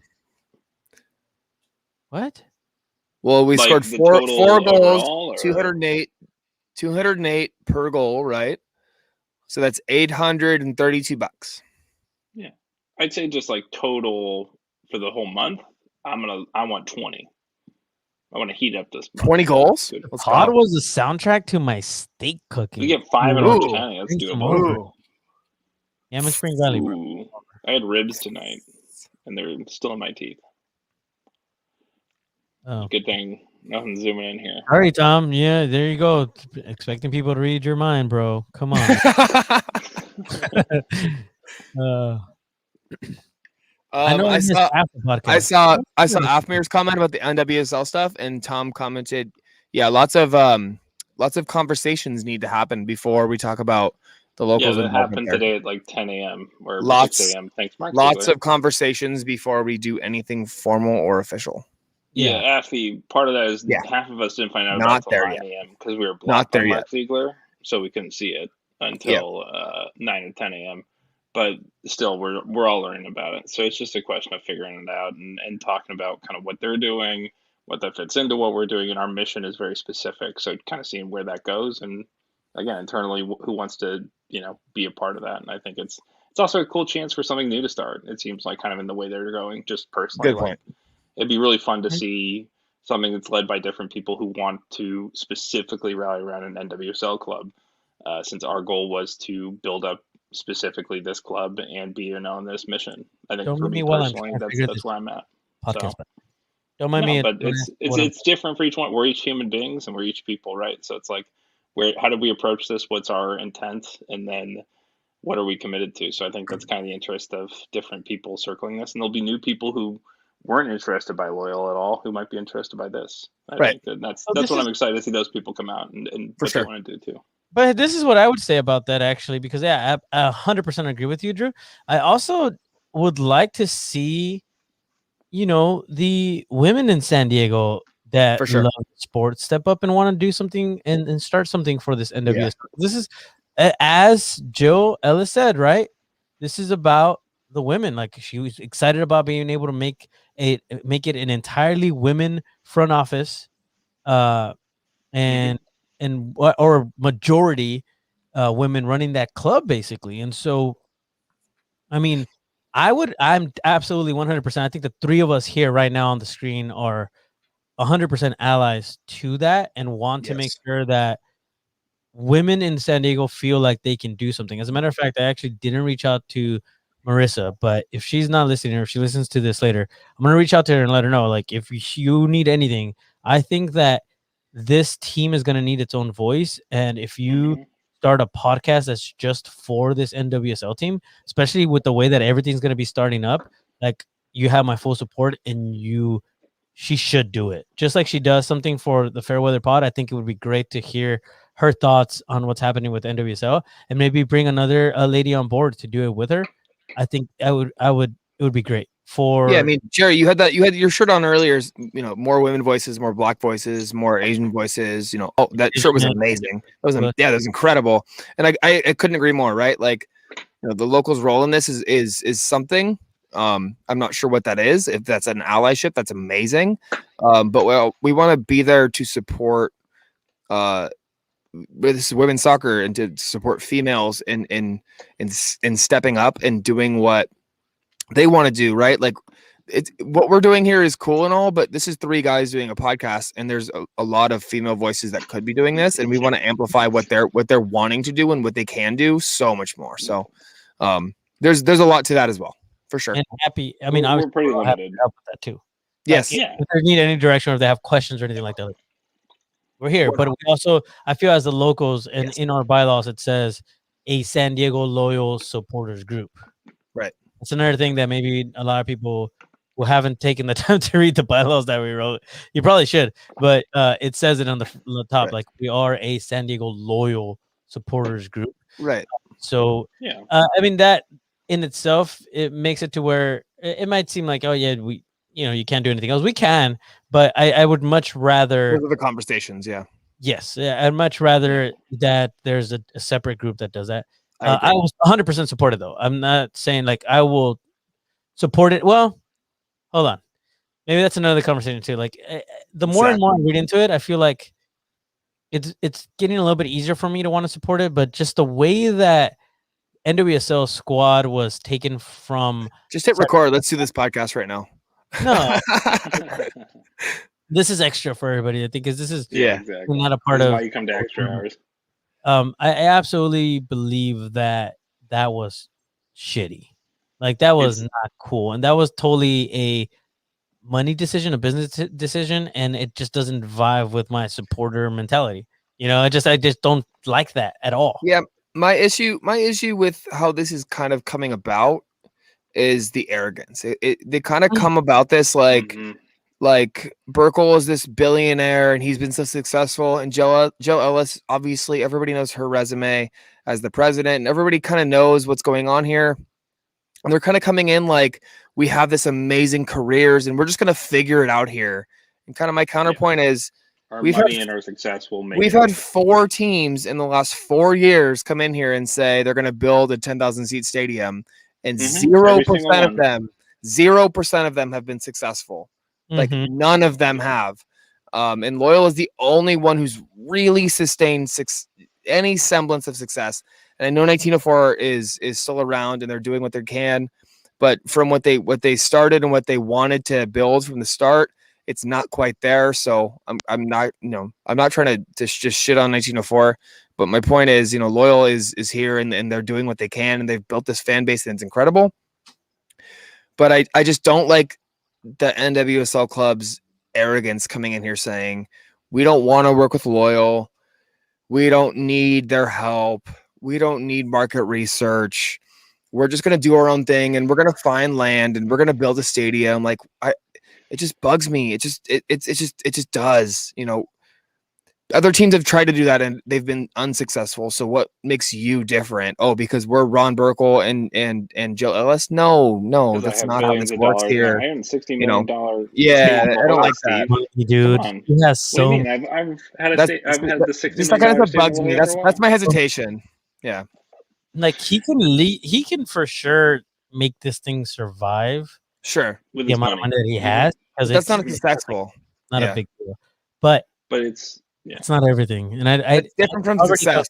What? Well, we Like scored the four total goals, overall, or- 208 per goal, right? So that's $832. Yeah, I'd say just like total for the whole month. I want 20. I want to heat up this month. 20 goals. Pod was the soundtrack to my steak cooking. We get 5 in Ooh. Orange County. Let's do it. Yeah, I'm in Spring Valley. Ooh. I had ribs tonight, and they're still in my teeth. Oh. Good thing nothing's zooming in here. All right, Tom. Yeah, there you go. Expecting people to read your mind, bro. Come on. I saw Afmir's comment about the NWSL stuff, and Tom commented, "Yeah, lots of conversations need to happen before we talk about the locals." Yeah, that happened today at like 10 a.m. or 6 a.m. Thanks, Mark. Lots of conversations before we do anything formal or official. Yeah, Affy, part of that is half of us didn't find out Not about there 9 a.m. because we were Not blocked there by yet. Mark Ziegler, so we couldn't see it until 9 or 10 a.m. But still, we're all learning about it. So it's just a question of figuring it out and talking about kind of what they're doing, what that fits into what we're doing, and our mission is very specific. So kind of seeing where that goes, and again, internally, who wants to be a part of that. And I think it's also a cool chance for something new to start. It seems like kind of in the way they're going, just personally. Good point. It'd be really fun to see something that's led by different people who want to specifically rally around an NWSL club, since our goal was to build up specifically this club and be on this mission. I think for me personally, that's where I'm at. Podcast. So, don't mind me. But it's different for each one. We're each human beings and we're each people, right? So it's like, how did we approach this? What's our intent? And then what are we committed to? So I think that's kind of the interest of different people circling this. And there'll be new people who weren't interested by Loyal at all who might be interested by this. I think that's what I'm excited to see those people come out and what they want to do too. But this is what I would say about that actually, because I 100% agree with you, Drew. I also would like to see, the women in San Diego that love sports step up and want to do something and start something for this NWS. Yeah. This is, as Jill Ellis said, right? This is about the women. Like, she was excited about being able to make it an entirely women front office, and majority women running that club basically. And so, I mean, I'm absolutely 100%. I think the three of us here right now on the screen are 100% allies to that and want to make sure that women in San Diego feel like they can do something. As a matter of fact, I actually didn't reach out to Marissa, but if she's not listening or if she listens to this later, I'm going to reach out to her and let her know, like, if you need anything, I think that this team is going to need its own voice. And if you start a podcast that's just for this NWSL team, especially with the way that everything's going to be starting up, like, you have my full support, and she should do it. Just like she does something for the Fairweather Pod, I think it would be great to hear her thoughts on what's happening with NWSL and maybe bring another lady on board to do it with her. I think it would be great. I mean, Jerry, you had your shirt on earlier, more women voices, more Black voices, more Asian voices, that shirt was amazing. That was incredible. And I couldn't agree more, right? Like, the locals' role in this is something. I'm not sure what that is. If that's an allyship, that's amazing. But we want to be there to support this women's soccer and to support females in stepping up and doing what they want to do, right? Like it's what we're doing here is cool and all, but this is 3 guys doing a podcast, and there's a lot of female voices that could be doing this, and we want to amplify what they're wanting to do and what they can do so much more. So there's a lot to that as well, for sure. And happy. I mean, we're pretty limited. Help with that too. Yes. Like, if they need any direction or if they have questions or anything like that, we're here. But we also, I feel as the locals and in our bylaws, it says a San Diego loyal supporters group. Right. That's another thing that maybe a lot of people who haven't taken the time to read the bylaws that we wrote. You probably should, but it says it on the top, right. like we are a San Diego loyal supporters group. Right. So, yeah, I mean, that in itself, it makes it to where it might seem like, oh yeah, you can't do anything else. We can, but I would much rather. Those are the conversations. Yeah. Yes. I'd much rather that there's a separate group that does that. I was 100% supported though. I'm not saying like I will support it. Well, hold on. Maybe that's another conversation too. Like the more and more I read into it, I feel like it's getting a little bit easier for me to want to support it, but just the way that NWSL squad was taken from. Just hit record. Let's do this podcast right now. No. This is extra for everybody, I think, because this is exactly. not a part of why you come to extra hours. I absolutely believe that was shitty. Like that was not cool, and that was totally a money decision, a business decision, and it just doesn't vibe with my supporter mentality. I just don't like that at all. Yeah, my issue with how this is kind of coming about is the arrogance. They kind of come about this like Burkle is this billionaire and he's been so successful, and Jill Ellis, obviously everybody knows her resume as the president, and everybody kind of knows what's going on here, and they're kind of coming in like we have this amazing careers and we're just going to figure it out here. And kind of my counterpoint is our money and our success will make we've had 4 teams in the last 4 years come in here and say they're going to build a 10,000 seat stadium, and 0% of them have been successful. Like none of them have. And Loyal is the only one who's really sustained any semblance of success. And I know 1904 is still around and they're doing what they can, but from what they started and what they wanted to build from the start, it's not quite there. So I'm not trying to just shit on 1904, but my point is, Loyal is here and they're doing what they can, and they've built this fan base and it's incredible. But I just don't like the NWSL club's arrogance coming in here saying we don't want to work with Loyal, we don't need their help, we don't need market research, we're just going to do our own thing and we're going to find land and we're going to build a stadium. Like it just bugs me. It just does. Other teams have tried to do that and they've been unsuccessful. So what makes you different? Oh, because we're Ron Burkle and Jill Ellis? No, that's not how this works here. $160 million. Yeah, I don't like that, dude. He has so. What do you mean? I've had the $60 million. That kind of bugs me. That's my hesitation. Yeah, like he can for sure make this thing survive. Sure, with the amount of money that he has, because that's not successful. Not a big deal, but it's. Yeah. It's not everything, and it's different from success.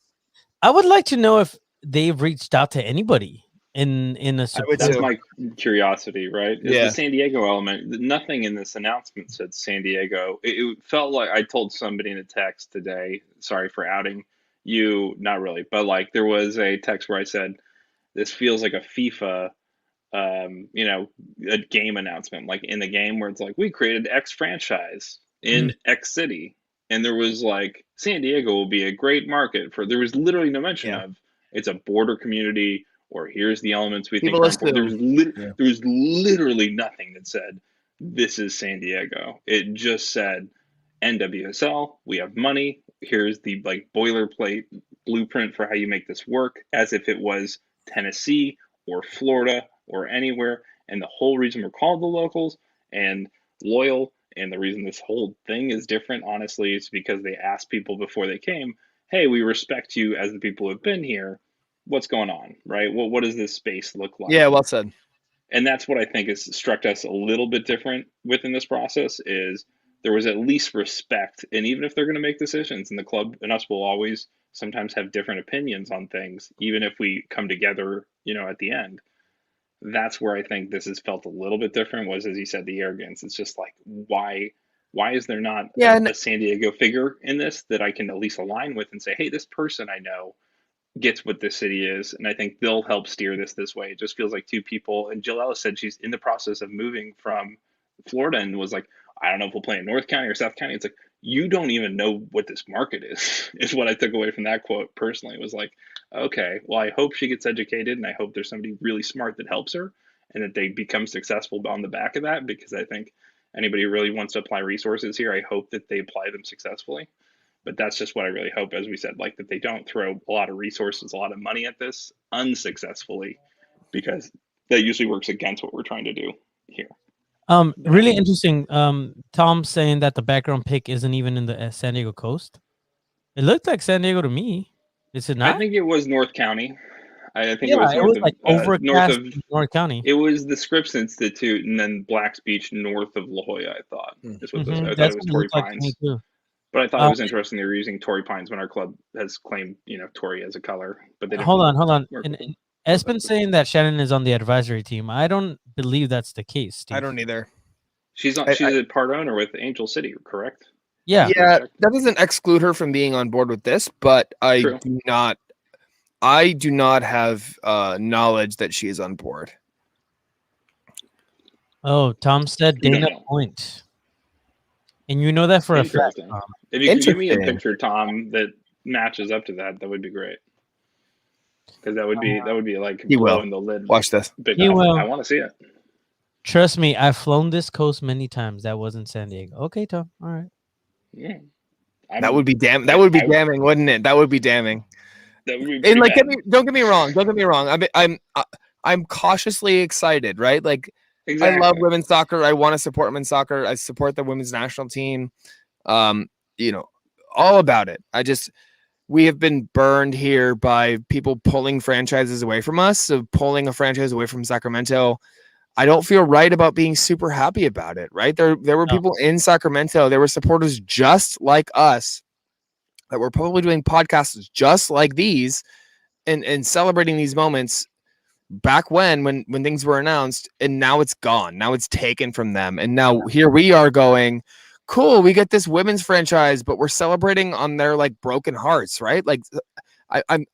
I would like to know if they've reached out to anybody in a. That's my curiosity, right? Yeah. The San Diego element. Nothing in this announcement said San Diego. It felt like I told somebody in a text today. Sorry for outing you. Not really, but like there was a text where I said, "This feels like a FIFA." A game announcement, like in the game where it's like we created X franchise in X city. And there was like San Diego will be a great market for. There was literally no mention of it's a border community or here's the elements we think. There was literally nothing that said this is San Diego. It just said NWSL. We have money. Here's the like boilerplate blueprint for how you make this work, as if it was Tennessee or Florida or anywhere. And the whole reason we're called the locals and Loyal. And the reason this whole thing is different, honestly, is because they asked people before they came, hey, we respect you as the people who have been here. what's going on, right? What does this space look like? Yeah, well said. And that's what I think has struck us a little bit different within this process is there was at least respect. And even if they're going to make decisions, and the club and us will always sometimes have different opinions on things, even if we come together, at the end. That's where I think this has felt a little bit different was, as you said, the arrogance. It's just like, why is there not a San Diego figure in this that I can at least align with and say, hey, this person I know gets what this city is, and I think they'll help steer this way. It just feels like two people. And Jill Ellis said she's in the process of moving from Florida and was like, I don't know if we'll play in North County or South County. It's like, you don't even know what this market is what I took away from that quote personally. It was like, okay, well, I hope she gets educated, and I hope there's somebody really smart that helps her and that they become successful on the back of that, because I think anybody who really wants to apply resources here, I hope that they apply them successfully. But that's just what I really hope, as we said, like that they don't throw a lot of resources, a lot of money at this unsuccessfully, because that usually works against what we're trying to do here. Really interesting. Tom saying that the background pick isn't even in the San Diego coast. It looked like San Diego to me. Is it not? I think it was North County. I think it was north of North County. It was the Scripps Institute and then Black's Beach north of La Jolla, I thought. Is what I thought it was Torrey Pines. But I thought it was interesting they were using Torrey Pines when our club has claimed, Torrey as a color. But they didn't. Hold on. And Espen saying that Shannon is on the advisory team. I don't believe that's the case, Steve. I don't either. She's a part owner with Angel City, correct? Yeah. Yeah, that doesn't exclude her from being on board with this, but I do not have knowledge that she is on board. Oh, Tom said Dana Point. And you know that for a fact. If you can give me a picture, Tom, that matches up to that, that would be great. Because that would be like blowing the lid. Watch this. He will. I want to see it. Trust me, I've flown this coast many times. That wasn't San Diego. Okay, Tom. All right. Yeah. That would be damning, wouldn't it? That would be damning. That would be and like, don't get me wrong. I'm cautiously excited, right? Like, exactly. I love women's soccer. I want to support women's soccer. I support the women's national team. All about it. We have been burned here by people pulling franchises away from us. So pulling a franchise away from Sacramento, I don't feel right about being super happy about it, right? There were people in Sacramento. There were supporters just like us that were probably doing podcasts just like these and celebrating these moments back when things were announced, and now it's gone. Now it's taken from them. And now here we are going, cool, we get this women's franchise, but we're celebrating on their like broken hearts, right? Like I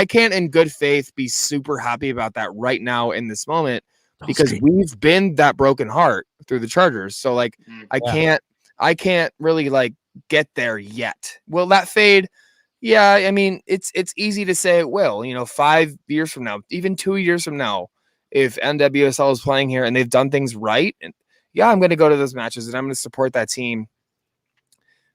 can't in good faith be super happy about that right now in this moment, because we've been that broken heart through the Chargers. So like I can't really like get there yet. Will that fade? Yeah, I mean, it's easy to say it will. 5 years from now, even 2 years from now, if NWSL is playing here and they've done things right, and I'm going to go to those matches and I'm going to support that team.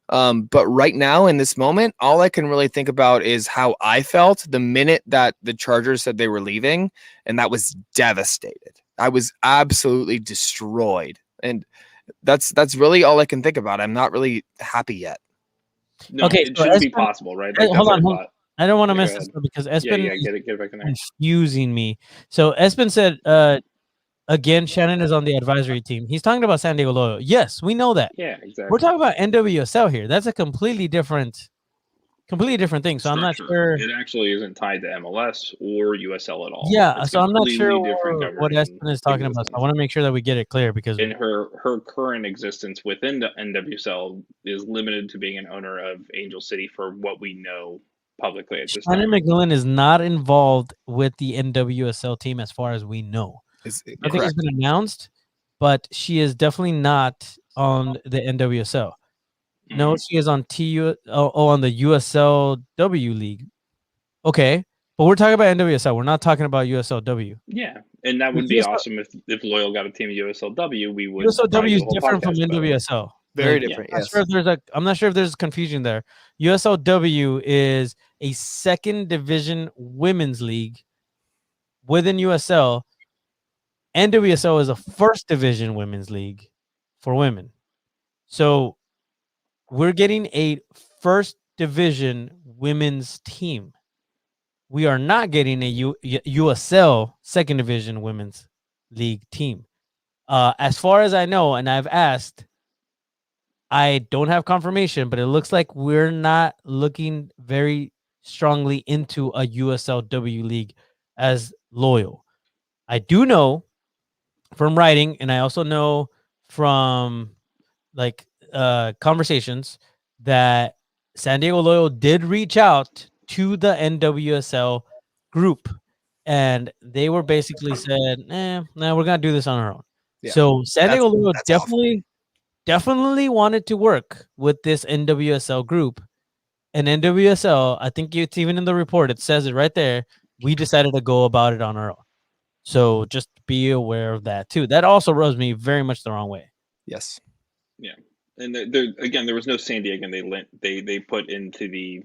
But right now in this moment, all I can really think about is how I felt the minute that the Chargers said they were leaving, and that was devastated. I was absolutely destroyed, and that's really all I can think about. I'm not really happy yet. No, okay, it shouldn't be possible, right? Hold on. I don't want to mess this up because Espen get back in there. Confusing me. So Espen said, again, Shannon is on the advisory team. He's talking about San Diego Loyal. Yes, we know that. Yeah, exactly. We're talking about NWSL here. That's a completely different thing. So I'm not sure. It actually isn't tied to MLS or USL at all. Yeah, so I'm not sure what Espen is talking about. So I want to make sure that we get it clear, because in her current existence within the NWSL is limited to being an owner of Angel City for what we know publicly at this time. Shannon McGlynn is not involved with the NWSL team as far as we know. I think it's been announced, but she is definitely not on the NWSL. No, she is on on the USLW league. Okay, but we're talking about NWSL. We're not talking about USLW. Yeah, and that would be awesome if Loyal got a team of USLW. We would. USLW is different from NWSL. Very different. Yes. I'm not sure if there's confusion there. USLW is a second division women's league within USL. NWSL is a first division women's league for women. So we're getting a first division women's team. we are not getting a USL second division women's league team. As far as I know, and I've asked, I don't have confirmation, but it looks like we're not looking very strongly into a USLW league as Loyal. I do know from writing, and I also know from like conversations that San Diego Loyal did reach out to the NWSL group, and they were basically said, no, we're gonna do this on our own. Yeah, so San Diego Loyal awful. definitely wanted to work with this NWSL group. And NWSL, I think it's even in the report, it says it right there. We decided to go about it on our own. So just be aware of that too. That also rubs me very much the wrong way. Yes. Yeah. And there was no San Diego. They put into the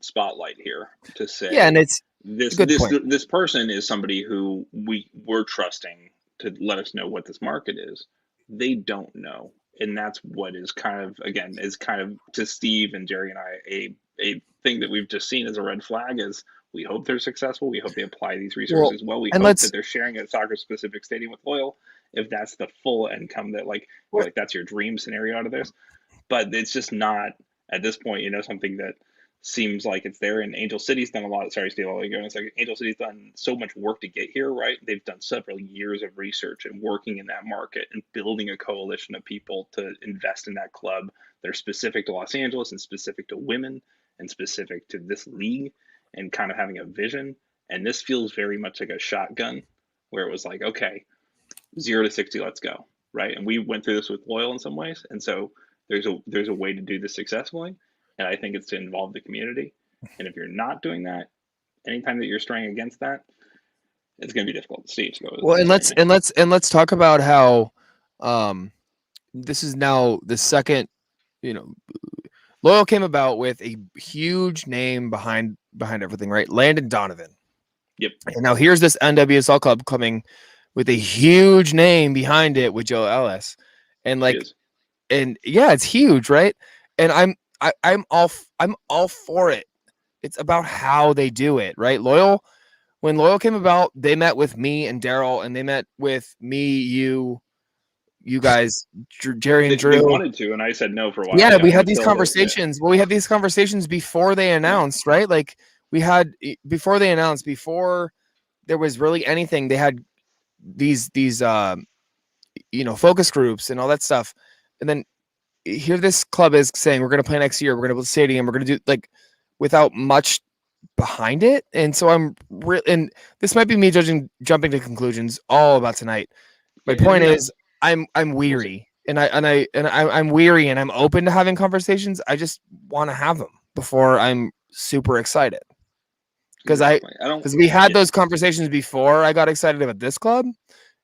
spotlight here to say, yeah, and it's this person is somebody who we're trusting to let us know what this market is. They don't know, and that's what is kind of to Steve and Jerry and I a thing that we've just seen as a red flag is we hope they're successful. We hope they apply these resources well. We hope that they're sharing a soccer specific stadium with Loyal. If that's the full income that like that's your dream scenario out of this, but it's just not at this point, something that seems like it's there. And Angel City's done a lot. Sorry, Steve, I'll let you go. It's like Angel City's done so much work to get here, right? They've done several years of research and working in that market and building a coalition of people to invest in that club. They're specific to Los Angeles and specific to women and specific to this league and kind of having a vision. And this feels very much like a shotgun where it was like, okay, 0 to 60, let's go, right? And we went through this with Loyal in some ways, and so there's a way to do this successfully, and I think it's to involve the community. And if you're not doing that, anytime that you're straying against that, it's going to be difficult to see. Well, and let's talk about how this is now the second. Loyal came about with a huge name behind everything, right? Landon Donovan. Yep. And now here's this NWSL club coming with a huge name behind it with Joe Ellis, and it's huge, right? And I'm all for it. It's about how they do it, right? When Loyal came about, they met with me and Daryl, and they met with me, you guys, Jerry and Drew. They wanted to, and I said no for a while. Yeah, we had these conversations. Well, we had these conversations before they announced, right? Like before there was really anything. They had these focus groups and all that stuff, and then here this club is saying we're going to play next year, we're going to build a stadium, we're going to do without much behind it. And so and this might be me jumping to conclusions all about tonight. My point is I'm weary, and I'm weary, and I'm open to having conversations. I just want to have them before I'm super excited. Because we had those conversations before I got excited about this club,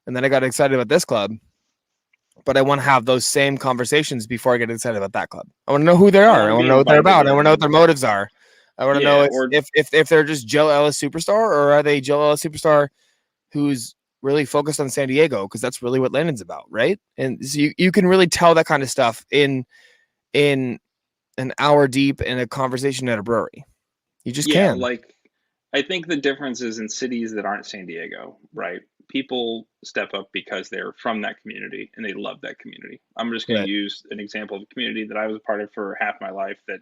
and then I got excited about this club. But I want to have those same conversations before I get excited about that club. I want to know who they are. I want to know what they're about. I want to know what their motives are. I want to know if they're just Joe Ellis superstar, or are they Joe Ellis superstar who's really focused on San Diego, because that's really what Landon's about, right? And so you can really tell that kind of stuff in an hour deep in a conversation at a brewery. You just can. I think the difference is in cities that aren't San Diego, right? People step up because they're from that community and they love that community. I'm just going to use an example of a community that I was a part of for half my life that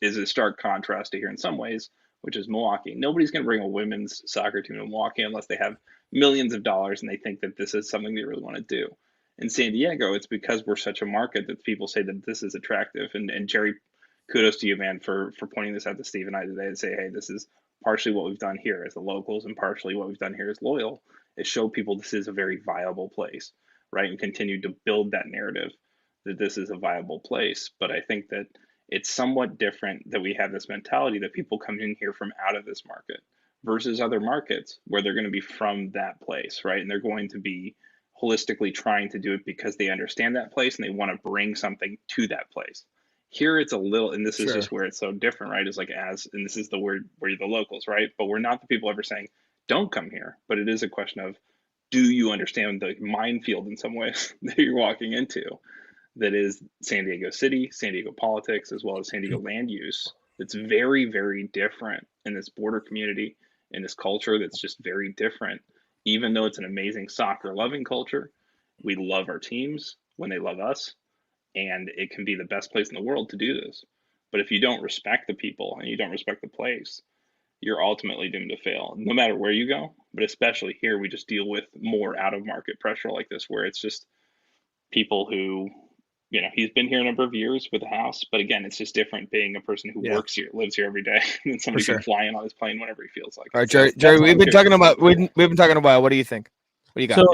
is a stark contrast to here in some ways, which is Milwaukee. Nobody's going to bring a women's soccer team to Milwaukee unless they have millions of dollars and they think that this is something they really want to do. In San Diego, it's because we're such a market that people say that this is attractive. And Jerry, kudos to you, man, for pointing this out to Steve and I today and say, hey, this is partially what we've done here as the locals, and partially what we've done here as Loyal, is show people this is a very viable place, right? And continue to build that narrative that this is a viable place. But I think that it's somewhat different that we have this mentality that people come in here from out of this market versus other markets where they're going to be from that place, right? And they're going to be holistically trying to do it because they understand that place and they want to bring something to that place. Here it's a little, and this is just where it's so different, right? It's like and this is the word where you're the locals, right? But we're not the people ever saying, don't come here. But it is a question of, do you understand the minefield in some ways that you're walking into? That is San Diego City, San Diego politics, as well as San Diego land use, It's very, very different in this border community, in this culture that's just very different. Even though it's an amazing soccer loving culture, we love our teams when they love us, and it can be the best place in the world to do this. But if you don't respect the people and you don't respect the place, you're ultimately doomed to fail, no matter where you go. But especially here, we just deal with more out of market pressure like this, where it's just people who, he's been here a number of years with the house, but again, it's just different being a person who works here, lives here every day, than somebody who can fly in on his plane whenever he feels like. All right, Jerry, we've been talking about a while. What do you think? What do you got?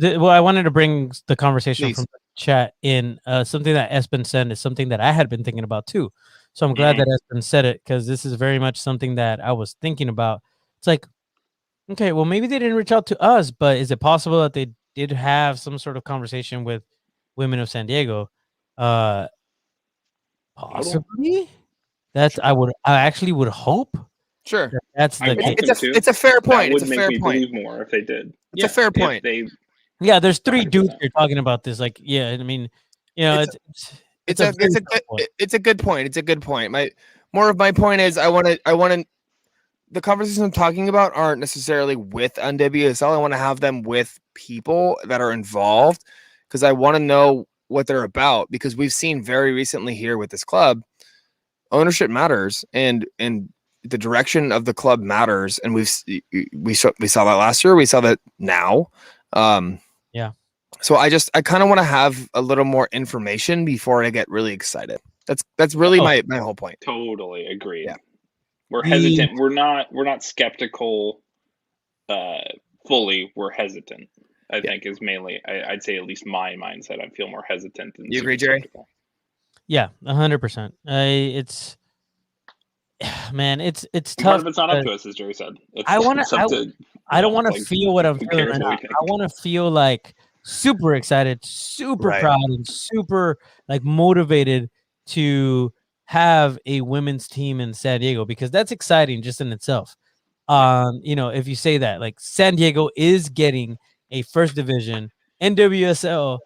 So, well, I wanted to bring the conversation from the chat in. Something that Espen said is something that I had been thinking about too. So I'm glad that Espen said it, because this is very much something that I was thinking about. It's like, okay, well, maybe they didn't reach out to us, but is it possible that they did have some sort of conversation with Women of San Diego? Possibly. That's I actually would hope. Sure, that's the case. It's a fair point. It's a fair point. Believe more if they did. It's a fair point. There's 3 dudes here talking about this. Like, I mean, it's a good point. It's a good point. More of my point is I want to. The conversations I'm talking about aren't necessarily with NWSL. I want to have them with people that are involved, because I want to know what they're about, because we've seen very recently here with this club, ownership matters, and the direction of the club matters, and we saw that last year, we saw that now. So I kind of want to have a little more information before I get really excited. That's really my whole point. Totally agree. Yeah. We're hesitant. We're not skeptical fully. We're hesitant. I think is mainly, I'd say, at least my mindset. I feel more hesitant. You agree, Jerry? Skeptical. Yeah, 100%. It's tough. Part of it's not up to us, as Jerry said. I don't want to feel what I'm feeling right now. I want to feel like super excited, super proud, and super like motivated to have a women's team in San Diego, because that's exciting just in itself. If you say that, like, San Diego is getting a first division NWSL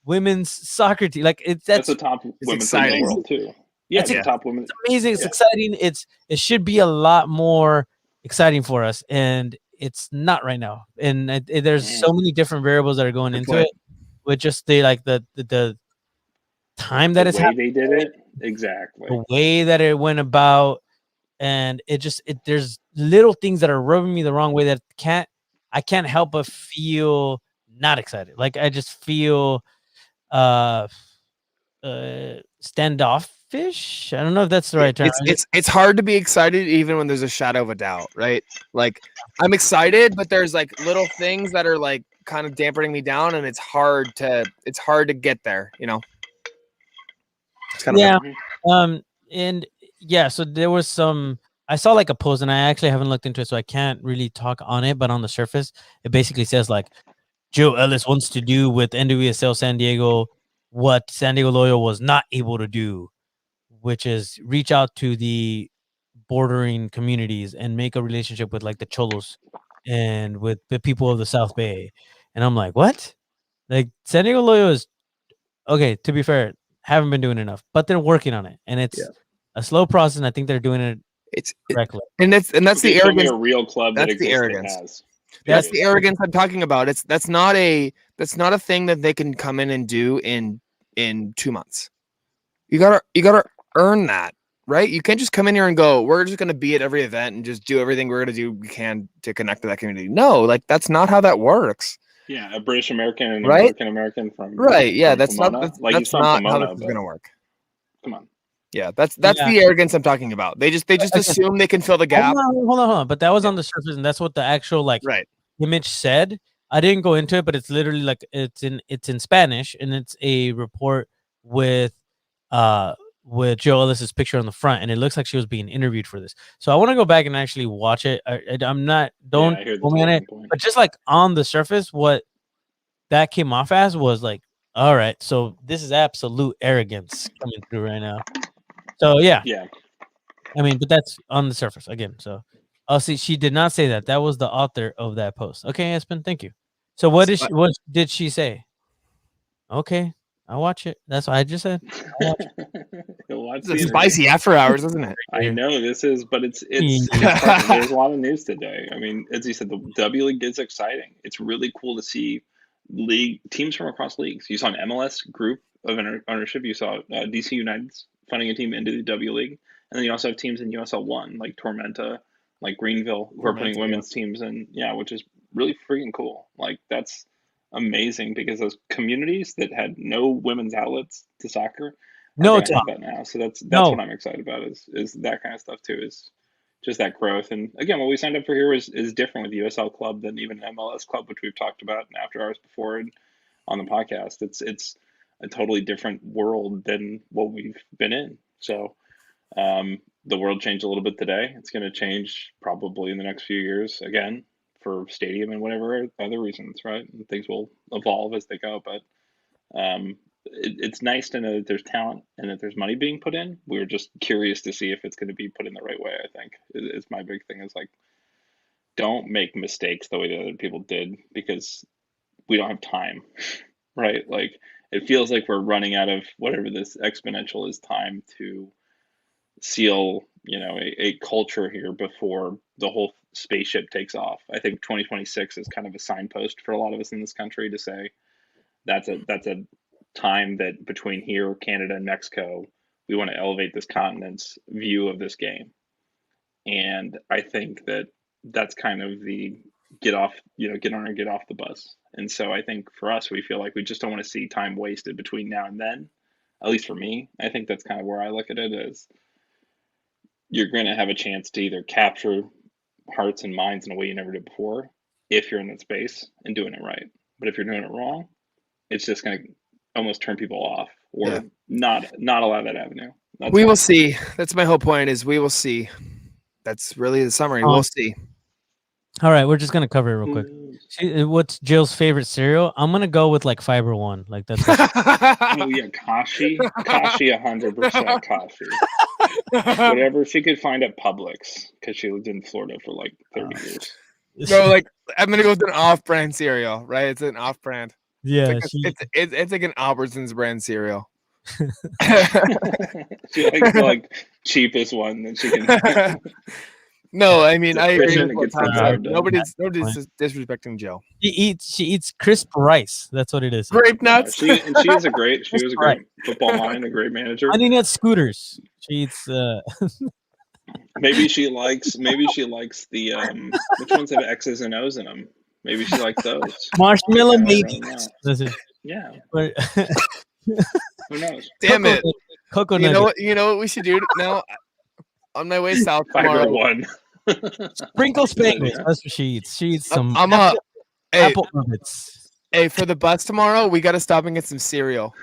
women's soccer team, like that's the top women's team in the world too. Yeah, it's top women. It's amazing. It's exciting. It should be a lot more exciting for us, and it's not right now. And there's so many different variables that are going into it, with just the time that it's happening. They did it exactly. The way that it went about, and there's little things that are rubbing me the wrong way that I can't help but feel not excited. Like, I just feel standoffish. I don't know if that's the right term. It's hard to be excited even when there's a shadow of a doubt, right? Like, I'm excited, but there's like little things that are like kind of dampening me down, and it's hard to get there, It's kind of so there was some. I saw like a post, and I actually haven't looked into it, so I can't really talk on it. But on the surface, it basically says like, Joe Ellis wants to do with NWSL San Diego what San Diego Loyal was not able to do, which is reach out to the bordering communities and make a relationship with like the Cholos and with the people of the South Bay. And I'm like, what? Like, San Diego Loyal is okay. To be fair, haven't been doing enough, but they're working on it, and it's a slow process. And I think they're doing it. Correctly. And that's the arrogance. A real club. That's the arrogance. That's the arrogance I'm talking about. That's not a thing that they can come in and do in 2 months. You gotta earn that, right? You can't just come in here and go, we're just gonna be at every event and just do everything we can to connect to that community. No, like, that's not how that works. Yeah, a British American and American American from that's Pomona. That's not how this is gonna work. Come on. Yeah, that's the arrogance I'm talking about. They just assume they can fill the gap. Hold on. But that was on the surface, and that's what the actual image said. I didn't go into it, but it's literally like it's in Spanish, and it's a report with Joe Ellis's picture on the front, and it looks like she was being interviewed for this. So I want to go back and actually watch it. I'm not don't hold me on it, but just like on the surface, what that came off as was like, all right, so this is absolute arrogance coming through right now. So yeah. I mean, but that's on the surface again. So I'll see. She did not say that. That was the author of that post. Okay, Espen, thank you. So what did she say? Okay, I'll watch it. That's what I just said. It's spicy after hours, isn't it? I know this is, but it's there's a lot of news today. I mean, as you said, the W League is exciting. It's really cool to see league teams from across leagues. You saw an MLS group of ownership. You saw DC United's funding a team into the W League, and then you also have teams in USL One like Tormenta, like Greenville, who are putting women's teams in. Yeah, which is really freaking cool. Like that's amazing because those communities that had no women's outlets to soccer have that now. So that's what I'm excited about is that kind of stuff too, is just that growth. And again, what we signed up for here is different with USL Club than even MLS Club, which we've talked about in After Hours before and on the podcast. It's a totally different world than what we've been in. So the world changed a little bit today. It's going to change probably in the next few years again, for stadium and whatever other reasons, right? And things will evolve as they go, but it's nice to know that there's talent and that there's money being put in. We're just curious to see if it's going to be put in the right way. I think it's my big thing is like, don't make mistakes the way that other people did because we don't have time, right? Like it feels like we're running out of whatever this exponential is time to seal, a culture here before the whole spaceship takes off. I think 2026 is kind of a signpost for a lot of us in this country to say that's a time that between here, Canada, and Mexico, we want to elevate this continent's view of this game. And I think that's kind of the get on and get off the bus. And so I think for us, we feel like we just don't want to see time wasted between now and then. At least for me, I think that's kind of where I look at it is you're going to have a chance to either capture hearts and minds in a way you never did before if you're in that space and doing it right. But if you're doing it wrong, it's just going to almost turn people off or not allow that avenue. We will see. That's my whole point is we will see. That's really the summary. We'll see. All right, we're just gonna cover it real quick. What's Jill's favorite cereal? I'm gonna go with like Fiber One. Like that's. Oh yeah, Kashi, 100% Kashi. Whatever she could find at Publix because she lived in Florida for like 30 years. So like I'm gonna go with an off-brand cereal, right? It's an off-brand. Yeah, it's like an Albertsons brand cereal. She likes the like cheapest one that she can. No, I mean I agree. Nobody's disrespecting Jill. She eats crisp rice. That's what it is. Grape nuts. She was a great football mind, a great manager. Honey Nut Scooters. She eats. Maybe she likes the which ones have X's and O's in them. Maybe she likes those. Marshmallow maybe. Yeah. But, who knows? Damn it. Cocoa You know what we should do now? On my way south tomorrow. One. Sprinkle sprinkles. That's what she eats. She eats some apple nuggets. Hey, for the bus tomorrow, we got to stop and get some cereal.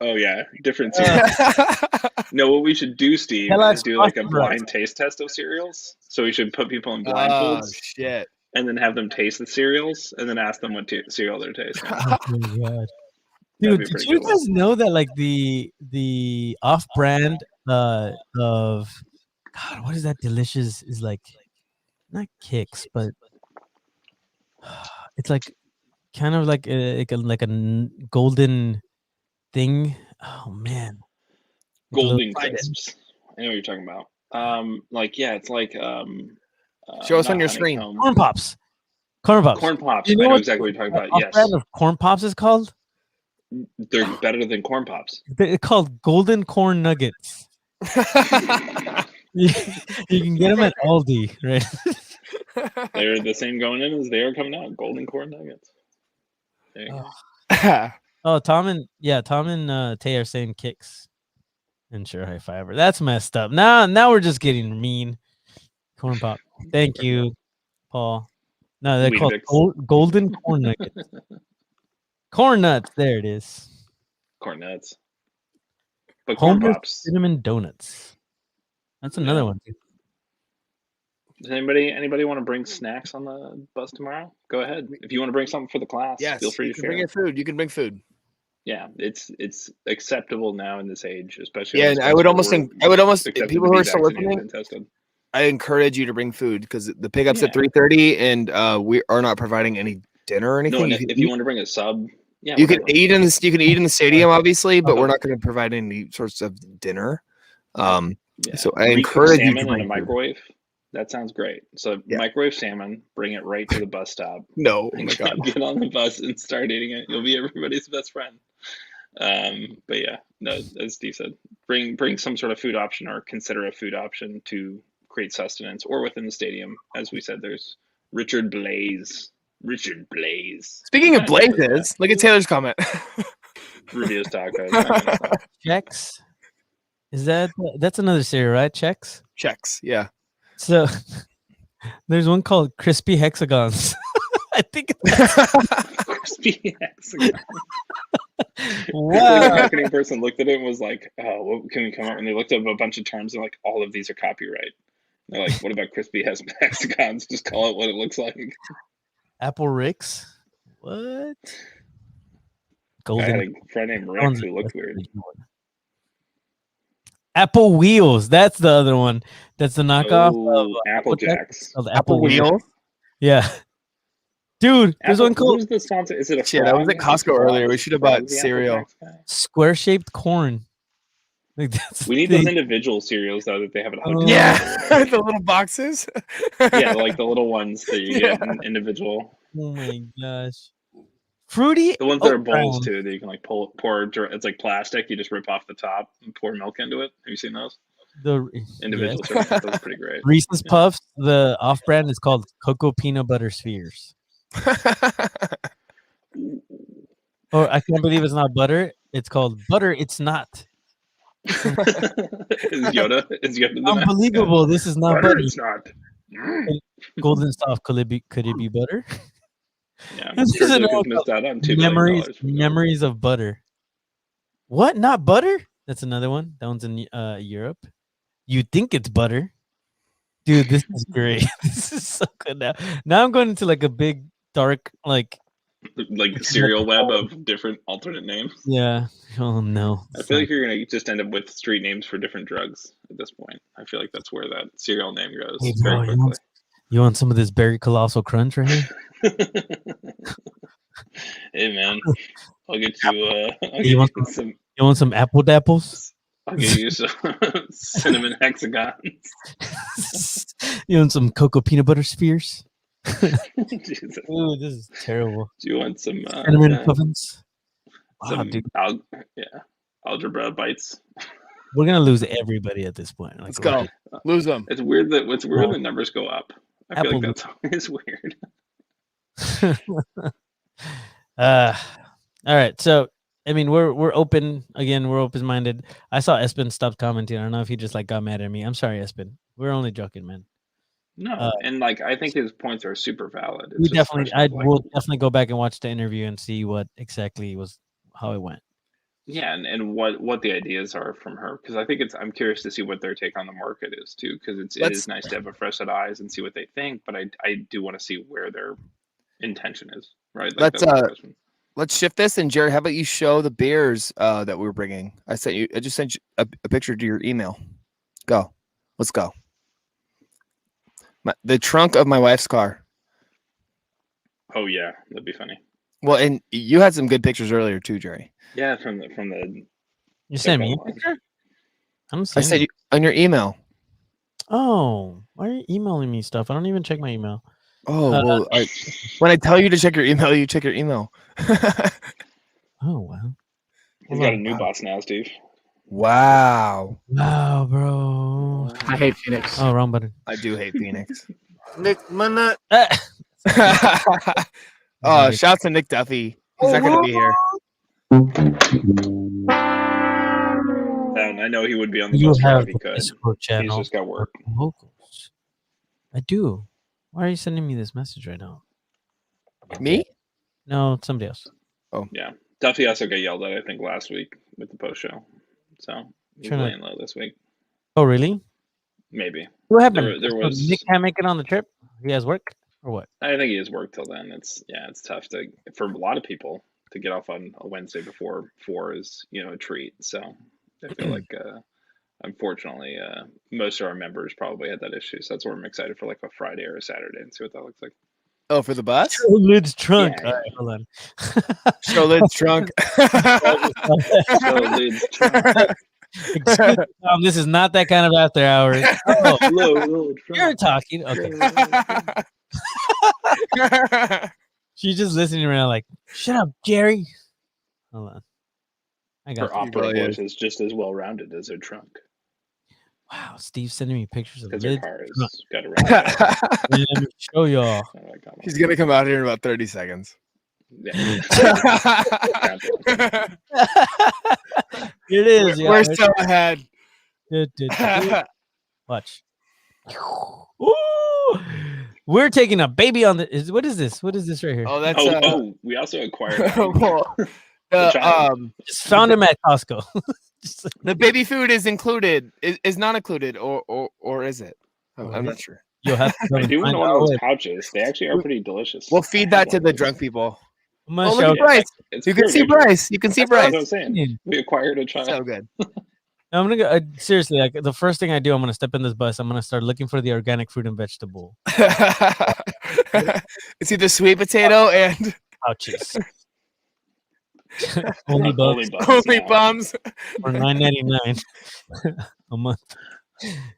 Oh yeah, different cereals. No, what we should do, Steve, is do like a blind taste test of cereals. So we should put people in blindfolds. Oh shit. And then have them taste the cereals, and then ask them what cereal they're tasting. Oh my God. Dude, did you guys know that like the off-brand of God, what is that delicious? Is like not Kicks, but it's like kind of like a golden thing. Oh man, golden crisps. I know what you're talking about. It's like show us on your screen. Corn Pops. Corn Pops. You know exactly what you're talking about. Yes. Brand of Corn Pops is called. They're better than Corn Pops. They're called Golden Corn Nuggets. You can get them at Aldi, right? They're the same going in as they are coming out. Golden Corn Nuggets. There you go. Oh, Tom and Tay are saying Kicks. And sure, high fiver. That's messed up. Now we're just getting mean. Corn Pop. Thank you, Paul. No, they're called Golden Corn Nuggets. Corn nuts. There it is. Corn nuts. But Corn Pops. Cinnamon donuts. That's another one. Does anybody want to bring snacks on the bus tomorrow? Go ahead. If you want to bring something for the class, feel free to share. Bring food. You can bring food. Yeah, it's acceptable now in this age, especially. Yeah, and I would almost people who are still listening. I encourage you to bring food because the pickup's at 3:30, and we are not providing any dinner or anything. No, if you want to bring a sub, Yeah, you can eat in the stadium, obviously, but we're not going to provide any sorts of dinner. So I encourage you to salmon in a microwave. That sounds great. So microwave salmon, bring it right to the bus stop. No, oh my God. Get on the bus and start eating it. You'll be everybody's best friend. But yeah, no, as Steve said, bring some sort of food option or consider a food option to create sustenance, or within the stadium. As we said, there's Richard Blaze. Speaking of blazes, look at Taylor's comment. Rubio's tacos. Chex. Is that's another cereal, right? Chex. Chex, yeah. So there's one called Crispy Hexagons. I think Crispy Hexagons. Wow. The marketing person looked at it and was like, "Oh, what can we come up?" And they looked up a bunch of terms and like, all of these are copyright. And they're like, "What about Crispy Hexagons? Just call it what it looks like." Apple Ricks. What? Golden. I had a friend named Rick who looked weird. Apple Wheels. That's the other one. That's the knockoff of Apple Jacks. Apple Wheels. Yeah. Dude, there's one called. Who's the sponsor? Is it a shit? I was at Costco earlier. We should have bought cereal. Square shaped corn. Like we need those individual cereals though that they have at home. Yeah, the little boxes. Yeah, like the little ones that you get in individual. Oh my gosh. Fruity. The ones that are bowls too that you can like pour. It's like plastic. You just rip off the top and pour milk into it. Have you seen those? The individual cereals. Those are pretty great. Reese's Puffs. The off-brand is called Cocoa Peanut Butter Spheres. Or I can't believe it's not butter. It's called butter. It's not. Is Yoda unbelievable? This is not butter. It's not. Golden soft. Could it be butter? Yeah, I'm sure missed out on $2 memories of butter. What? Not butter? That's another one. That one's in Europe. You think it's butter, dude? This is great. This is so good. Now I'm going into like a big dark like serial web of different alternate names. Yeah. Oh no. I feel like you're gonna just end up with street names for different drugs at this point. I feel like that's where that serial name goes very quickly. You want some of this Berry Colossal Crunch right here? Hey man, I'll get you. You want some Apple Dapples? I'll give you some cinnamon hexagons. You want some cocoa peanut butter spheres? Jesus. Ooh, this is terrible. Do you want some cinnamon puffins? Wow, dude. Algebra bites. We're gonna lose everybody at this point. Let's go. Lose them. It's weird that the numbers go up. I feel like that's always weird. All right. So I mean, we're open again. We're open minded. I saw Espen stop commenting. I don't know if he just like got mad at me. I'm sorry, Espen. We're only joking, man. No, and like I think his points are super valid. We definitely, will definitely go back and watch the interview and see what exactly was how it went. Yeah, and what the ideas are from her, because I think I'm curious to see what their take on the market is too, because it is nice to have a fresh set of eyes and see what they think, but I do want to see where their intention is, right? Like let's shift this, and Jared, how about you show the beers that we're bringing? I just sent you a picture to your email. Let's go. The trunk of my wife's car. Oh yeah, that'd be funny. Well, and you had some good pictures earlier too, Jerry. Yeah, from the. You sent me a picture? I said on your email. Oh, why are you emailing me stuff? I don't even check my email. Oh, well, when I tell you to check your email, you check your email. Oh wow. He's got a new boss now, Steve. Wow, bro. I hate Phoenix. Oh, wrong button. I do hate Phoenix. Nick Manette. Oh, shouts to Nick Duffy. He's not going to be here. I know he would be on the bus if he could. He's just got work. Vocals. I do. Why are you sending me this message right now? Me? No, somebody else. Oh. Yeah. Duffy also got yelled at, I think, last week with the post show. So he's laying low this week. Oh, really? Maybe. What happened? There was Nick can't make it on the trip? He has work or what? I think he has work till then. It's tough for a lot of people to get off on a Wednesday before 4 is, a treat. So I feel like unfortunately most of our members probably had that issue. So that's where I'm excited for like a Friday or a Saturday and see what that looks like. Oh, for the bus? Show Lid's trunk. Yeah. All right, hold on. Show Lid's trunk. Show Lid's trunk. Excuse me, Tom, this is not that kind of after hours. Oh, Hello, you're talking. Okay. She's just listening around like, shut up, Jerry. Hold on. I Her got opera really voice is just as well rounded as her trunk. Wow, Steve's sending me pictures of Because her Lid's car trunk. has got around. Let me show y'all. He's gonna come out here in about 30 seconds. Yeah. Here it is. y'all. We're so ahead. Watch. Ooh, we're taking a baby on the. What is this? What is this right here? Oh, that's We also acquired Just found him at Costco. the baby food is included. Is not included, or is it? I'm not sure. You'll have to I do want find one out. of those pouches. They actually are pretty delicious. We'll feed that to the drunk people. I'm gonna Oh, show look at Bryce. It's You can pure see nature. Bryce. You can see That's what I Bryce. was saying. We acquired a child. So good. I'm gonna go. Seriously, like the first thing I do, I'm gonna step in this bus. I'm gonna start looking for the organic fruit and vegetable It's either sweet potato and pouches. Only bugs only now. bums. for $9.99 a month.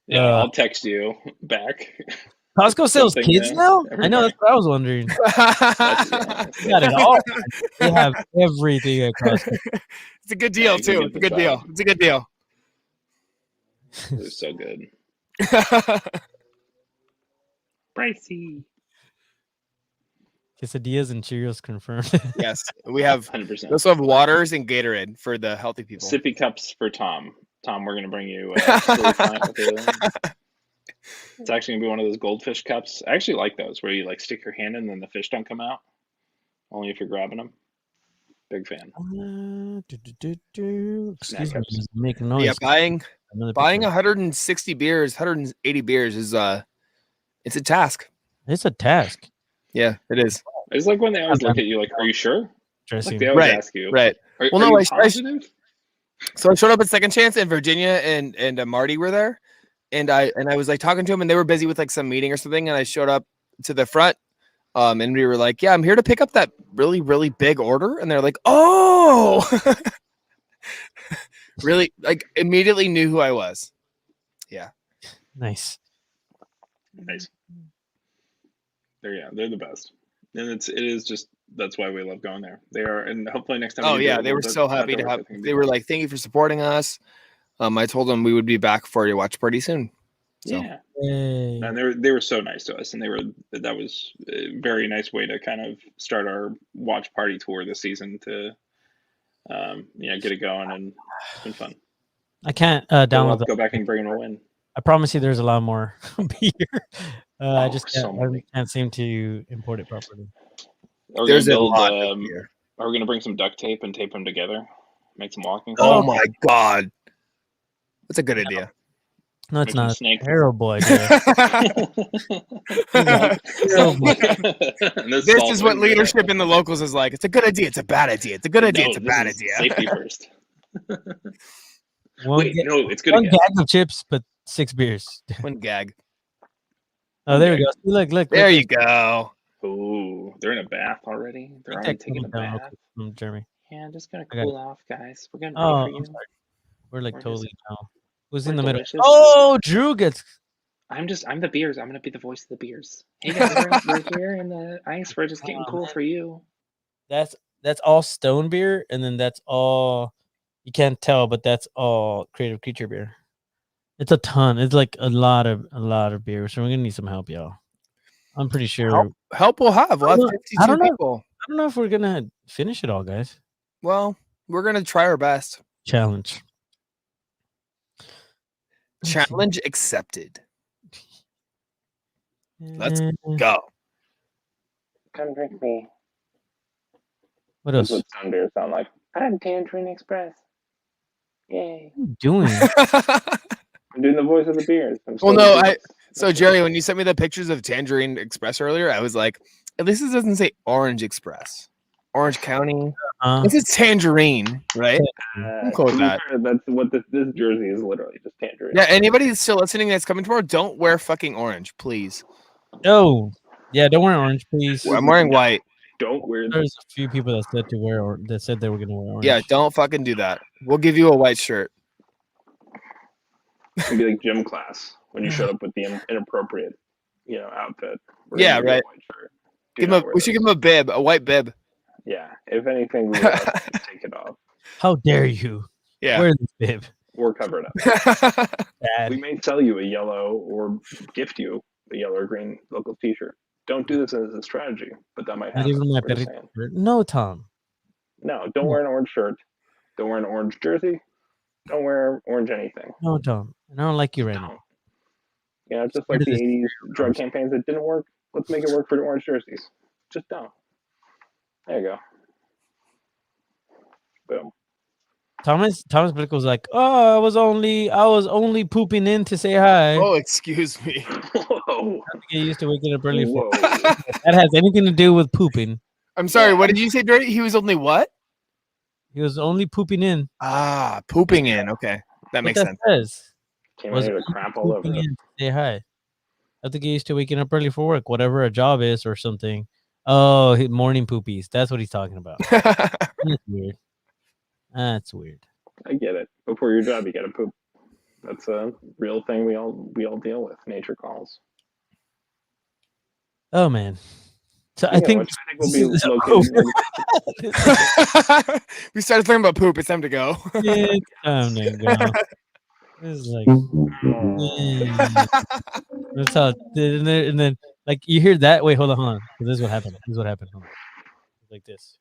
Yeah, I'll text you back. Costco sells Something, kids yeah, now. every I know morning. that's what I was wondering. That's, They got it all. They have everything at Costco. It's a good Yeah, deal you can too. get It's a the good deal. child. It's a good deal. It was so good. Pricey. Quesadillas and Cheerios confirmed. Yes, we have. 100%. We also have waters and Gatorade for the healthy people. Sippy cups for Tom. Tom, we're gonna bring you. It's actually gonna be one of those goldfish cups. I actually like those where you like stick your hand in and then the fish don't come out. Only if you're grabbing them. Big fan. Excuse me, cups. just making noise. Yeah, buying Another 160 beers, 180 beers is it's a task. It's a task. Yeah, it is. It's like when they always look at you like, "Are you sure?" Like Dressing. they always Right, ask you, right. Are, Well, are no, you I positive? So I showed up at Second Chance, and Virginia and Marty were there, and I was like talking to them, and they were busy with like some meeting or something, and I showed up to the front, and we were like, "Yeah, I'm here to pick up that really really big order," and they're like, "Oh." Really, like immediately knew who I was. Yeah. Nice. Nice. They're the best, and it is just that's why we love going there. They are, and hopefully next time. Oh we do yeah, it, they were we'll so do happy to outdoors. have. I think it'd They be were fun. like, "Thank you for supporting us." I told them we would be back for your watch party soon. So. Yeah, Yay. and they were so nice to us, and that was a very nice way to kind of start our watch party tour this season to, get it going, and it's been fun. I can't We'll download have to that. go back and bring in a win. I promise you, there's a lot more beer. I just so many. can't seem to import it properly. Are we There's a gonna build, lot of beer. Are we gonna bring some duct tape and tape them together? Make some walking. Oh sticks? my god, that's a good idea. No, it's Make some not. snake- Terrible idea. And This salt is what and- leadership in the locals is like. It's a good idea. It's a bad idea. It's a good idea. No, It's a this bad is idea. Safety first. One, Wait, no, it's good one again. gag of chips, but 6 beers. One gag. Oh, there we go. See, look. There you go. Ooh, they're in a bath already. They're already taking a bath. From Jeremy. Yeah, I'm just gonna I got cool off, guys. We're gonna Oh, pray for I'm you. sorry. We're like We're totally just- down. Who's we're in the middle? delicious. Oh, Drew gets. I'm the beers. I'm gonna be the voice of the beers. Hey guys, we're here in the ice. We're just getting cool for you. That's all Stone beer, and then that's all. You can't tell, but that's all Creative Creature beer. It's a ton. It's like a lot of beer. So we're gonna need some help, y'all. I'm pretty sure. Help we'll have. We'll I have don't 52 know. people. I don't know if we're gonna finish it all, guys. Well, we're gonna try our best. Challenge. Challenge accepted. Let's Eh, go. Come drink me. What That's else? what Sun beers sound like. I'm Tangerine Express. Yay! What are you doing? I'm doing the voice of the beers. Well, no, So Jerry, when you sent me the pictures of Tangerine Express earlier, I was like, at least it doesn't say Orange Express. Orange County. This is Tangerine, right? I'm cool with that. That's what this jersey is literally just tangerine. Yeah, anybody that's still listening that's coming tomorrow, don't wear fucking orange, please. Oh, Yeah, don't wear orange, please. I'm wearing white. Don't wear. There's a few people that said to wear or that said they were gonna wear orange. Yeah, don't fucking do that. We'll give you a white shirt. It'd be like gym class when you showed up with the inappropriate, outfit. Yeah, right. White shirt. We should give him a bib, a white bib. Yeah, if anything, we would take it off. How dare you? Yeah, wear this bib or cover it up. Bad. We may sell you a yellow or gift you a yellow or green local T-shirt. Don't do this as a strategy, but that might happen. No, Tom. No, don't wear an orange shirt. Don't wear an orange jersey. Don't wear orange anything. No, Tom. I don't like you right now. Just like the 80s drug campaigns that didn't work. Let's make it work for the orange jerseys. Just don't. There you go. Boom. Thomas Blick was like, "Oh, I was only pooping in to say hi." Oh, excuse me. Whoa. I get used to waking up early. That has anything to do with pooping. I'm sorry. What did you say, Dirty? He was only what? He was only pooping in. Ah, pooping in. Okay, that makes sense. Says. Came in here to crap all over. Say hi. I have to get used to waking up early for work, whatever a job is or something. Oh, morning poopies. That's what he's talking about. That's weird. That's weird. I get it. Before your job, you got to poop. That's a real thing we all deal with. Nature calls. Oh man. So I think we'll be located. We started talking about poop. It's time to go. It's time to go. This is like, that's how. And then, like you hear that. Wait, hold on. This is what happened. Hold on. Like this.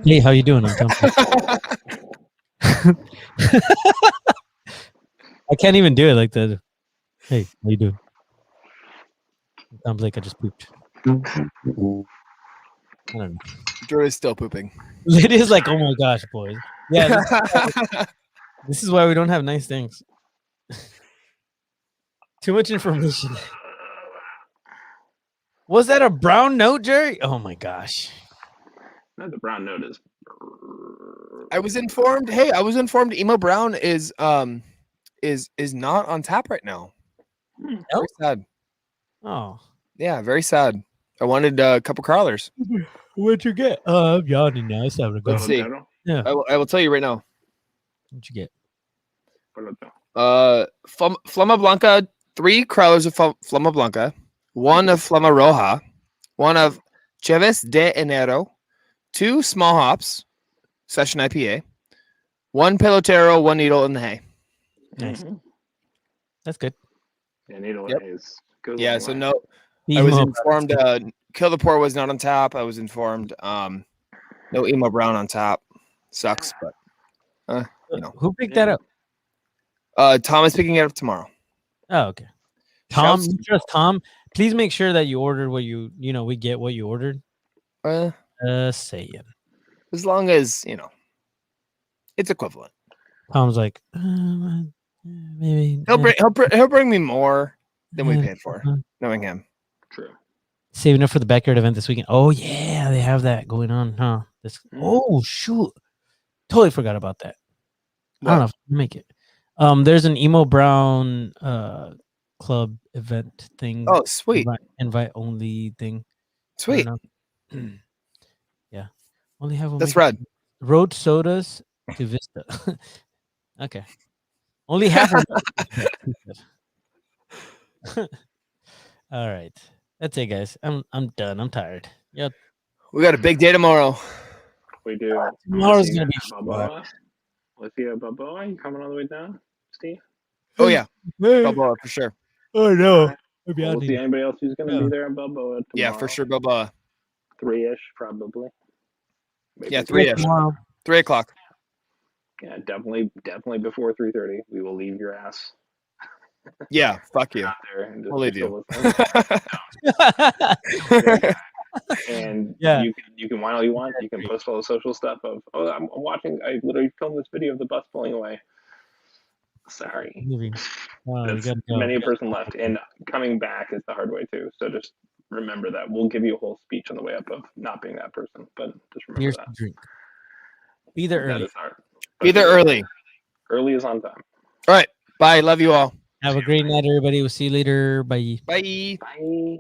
Hey, how you doing? I'm Tom. I can't even do it like that. Hey, how you doing? I'm Blake. I just pooped. I don't know. Drew is still pooping. It is like, oh my gosh, boys. Yeah, this is why we don't have nice things. Too much information. Was that a brown note, Jerry? Oh my gosh. No, the brown note is. I was informed. Hey, I was informed. Emo Brown is not on tap right now. No? Very sad. Oh. Yeah, very sad. I wanted a couple crawlers. What'd you get? I'm yawning now. It's time to go. Let's see. Yeah. I will tell you right now. What'd you get? Flama Blanca, 3 crawlers of Flama Blanca, 1 of Flama Roja, 1 of Cheves de Enero, 2 small hops, session IPA, 1 pelotero, 1 needle in the hay. Nice. That's good. Yeah, needle in the hay is good. Yeah, so no, I was informed Kill the Poor was not on tap. I was informed no Emo Brown on tap. Sucks, but Who picked that up? Tom is picking it up tomorrow. Oh, okay. Tom, you trust Tom. Please make sure that you ordered what we get what you ordered. Saying. As long as, it's equivalent. Tom's like, maybe he'll bring me more than we paid for, knowing him. True. Saving up for the backyard event this weekend. Oh yeah, they have that going on, huh? Oh shoot, totally forgot about that. What? I don't know if I can make it. There's an Emo Brown club event thing. Oh sweet, invite only thing. Sweet. Yeah, only have that's red. Road sodas to Vista. Okay, only half. All right. That's it, guys. I'm done. I'm tired. Yep. We got a big day tomorrow. We do. Tomorrow's gonna be Balboa. Lithia Balboa, you coming all the way down, Steve? Oh yeah, Balboa for sure. Oh no. We'll see anybody else who's gonna be there on Balboa tomorrow. Yeah, for sure, Balboa. 3-ish, probably. Maybe. Yeah, 3-ish. 3 o'clock. Yeah, definitely before 3:30. We will leave your ass. Yeah, fuck you. We'll leave you. And yeah, you can whine all you want. You can post all the social stuff of, I'm watching. I literally filmed this video of the bus pulling away. Sorry. Many a person left, and coming back is the hard way too. So just remember that. We'll give you a whole speech on the way up of not being that person, but just remember Here's that. The drink. Be there early. Be there early. Early is on time. All right. Bye. Love you all. Have a great night, everybody. We'll see you later. Bye. Bye. Bye.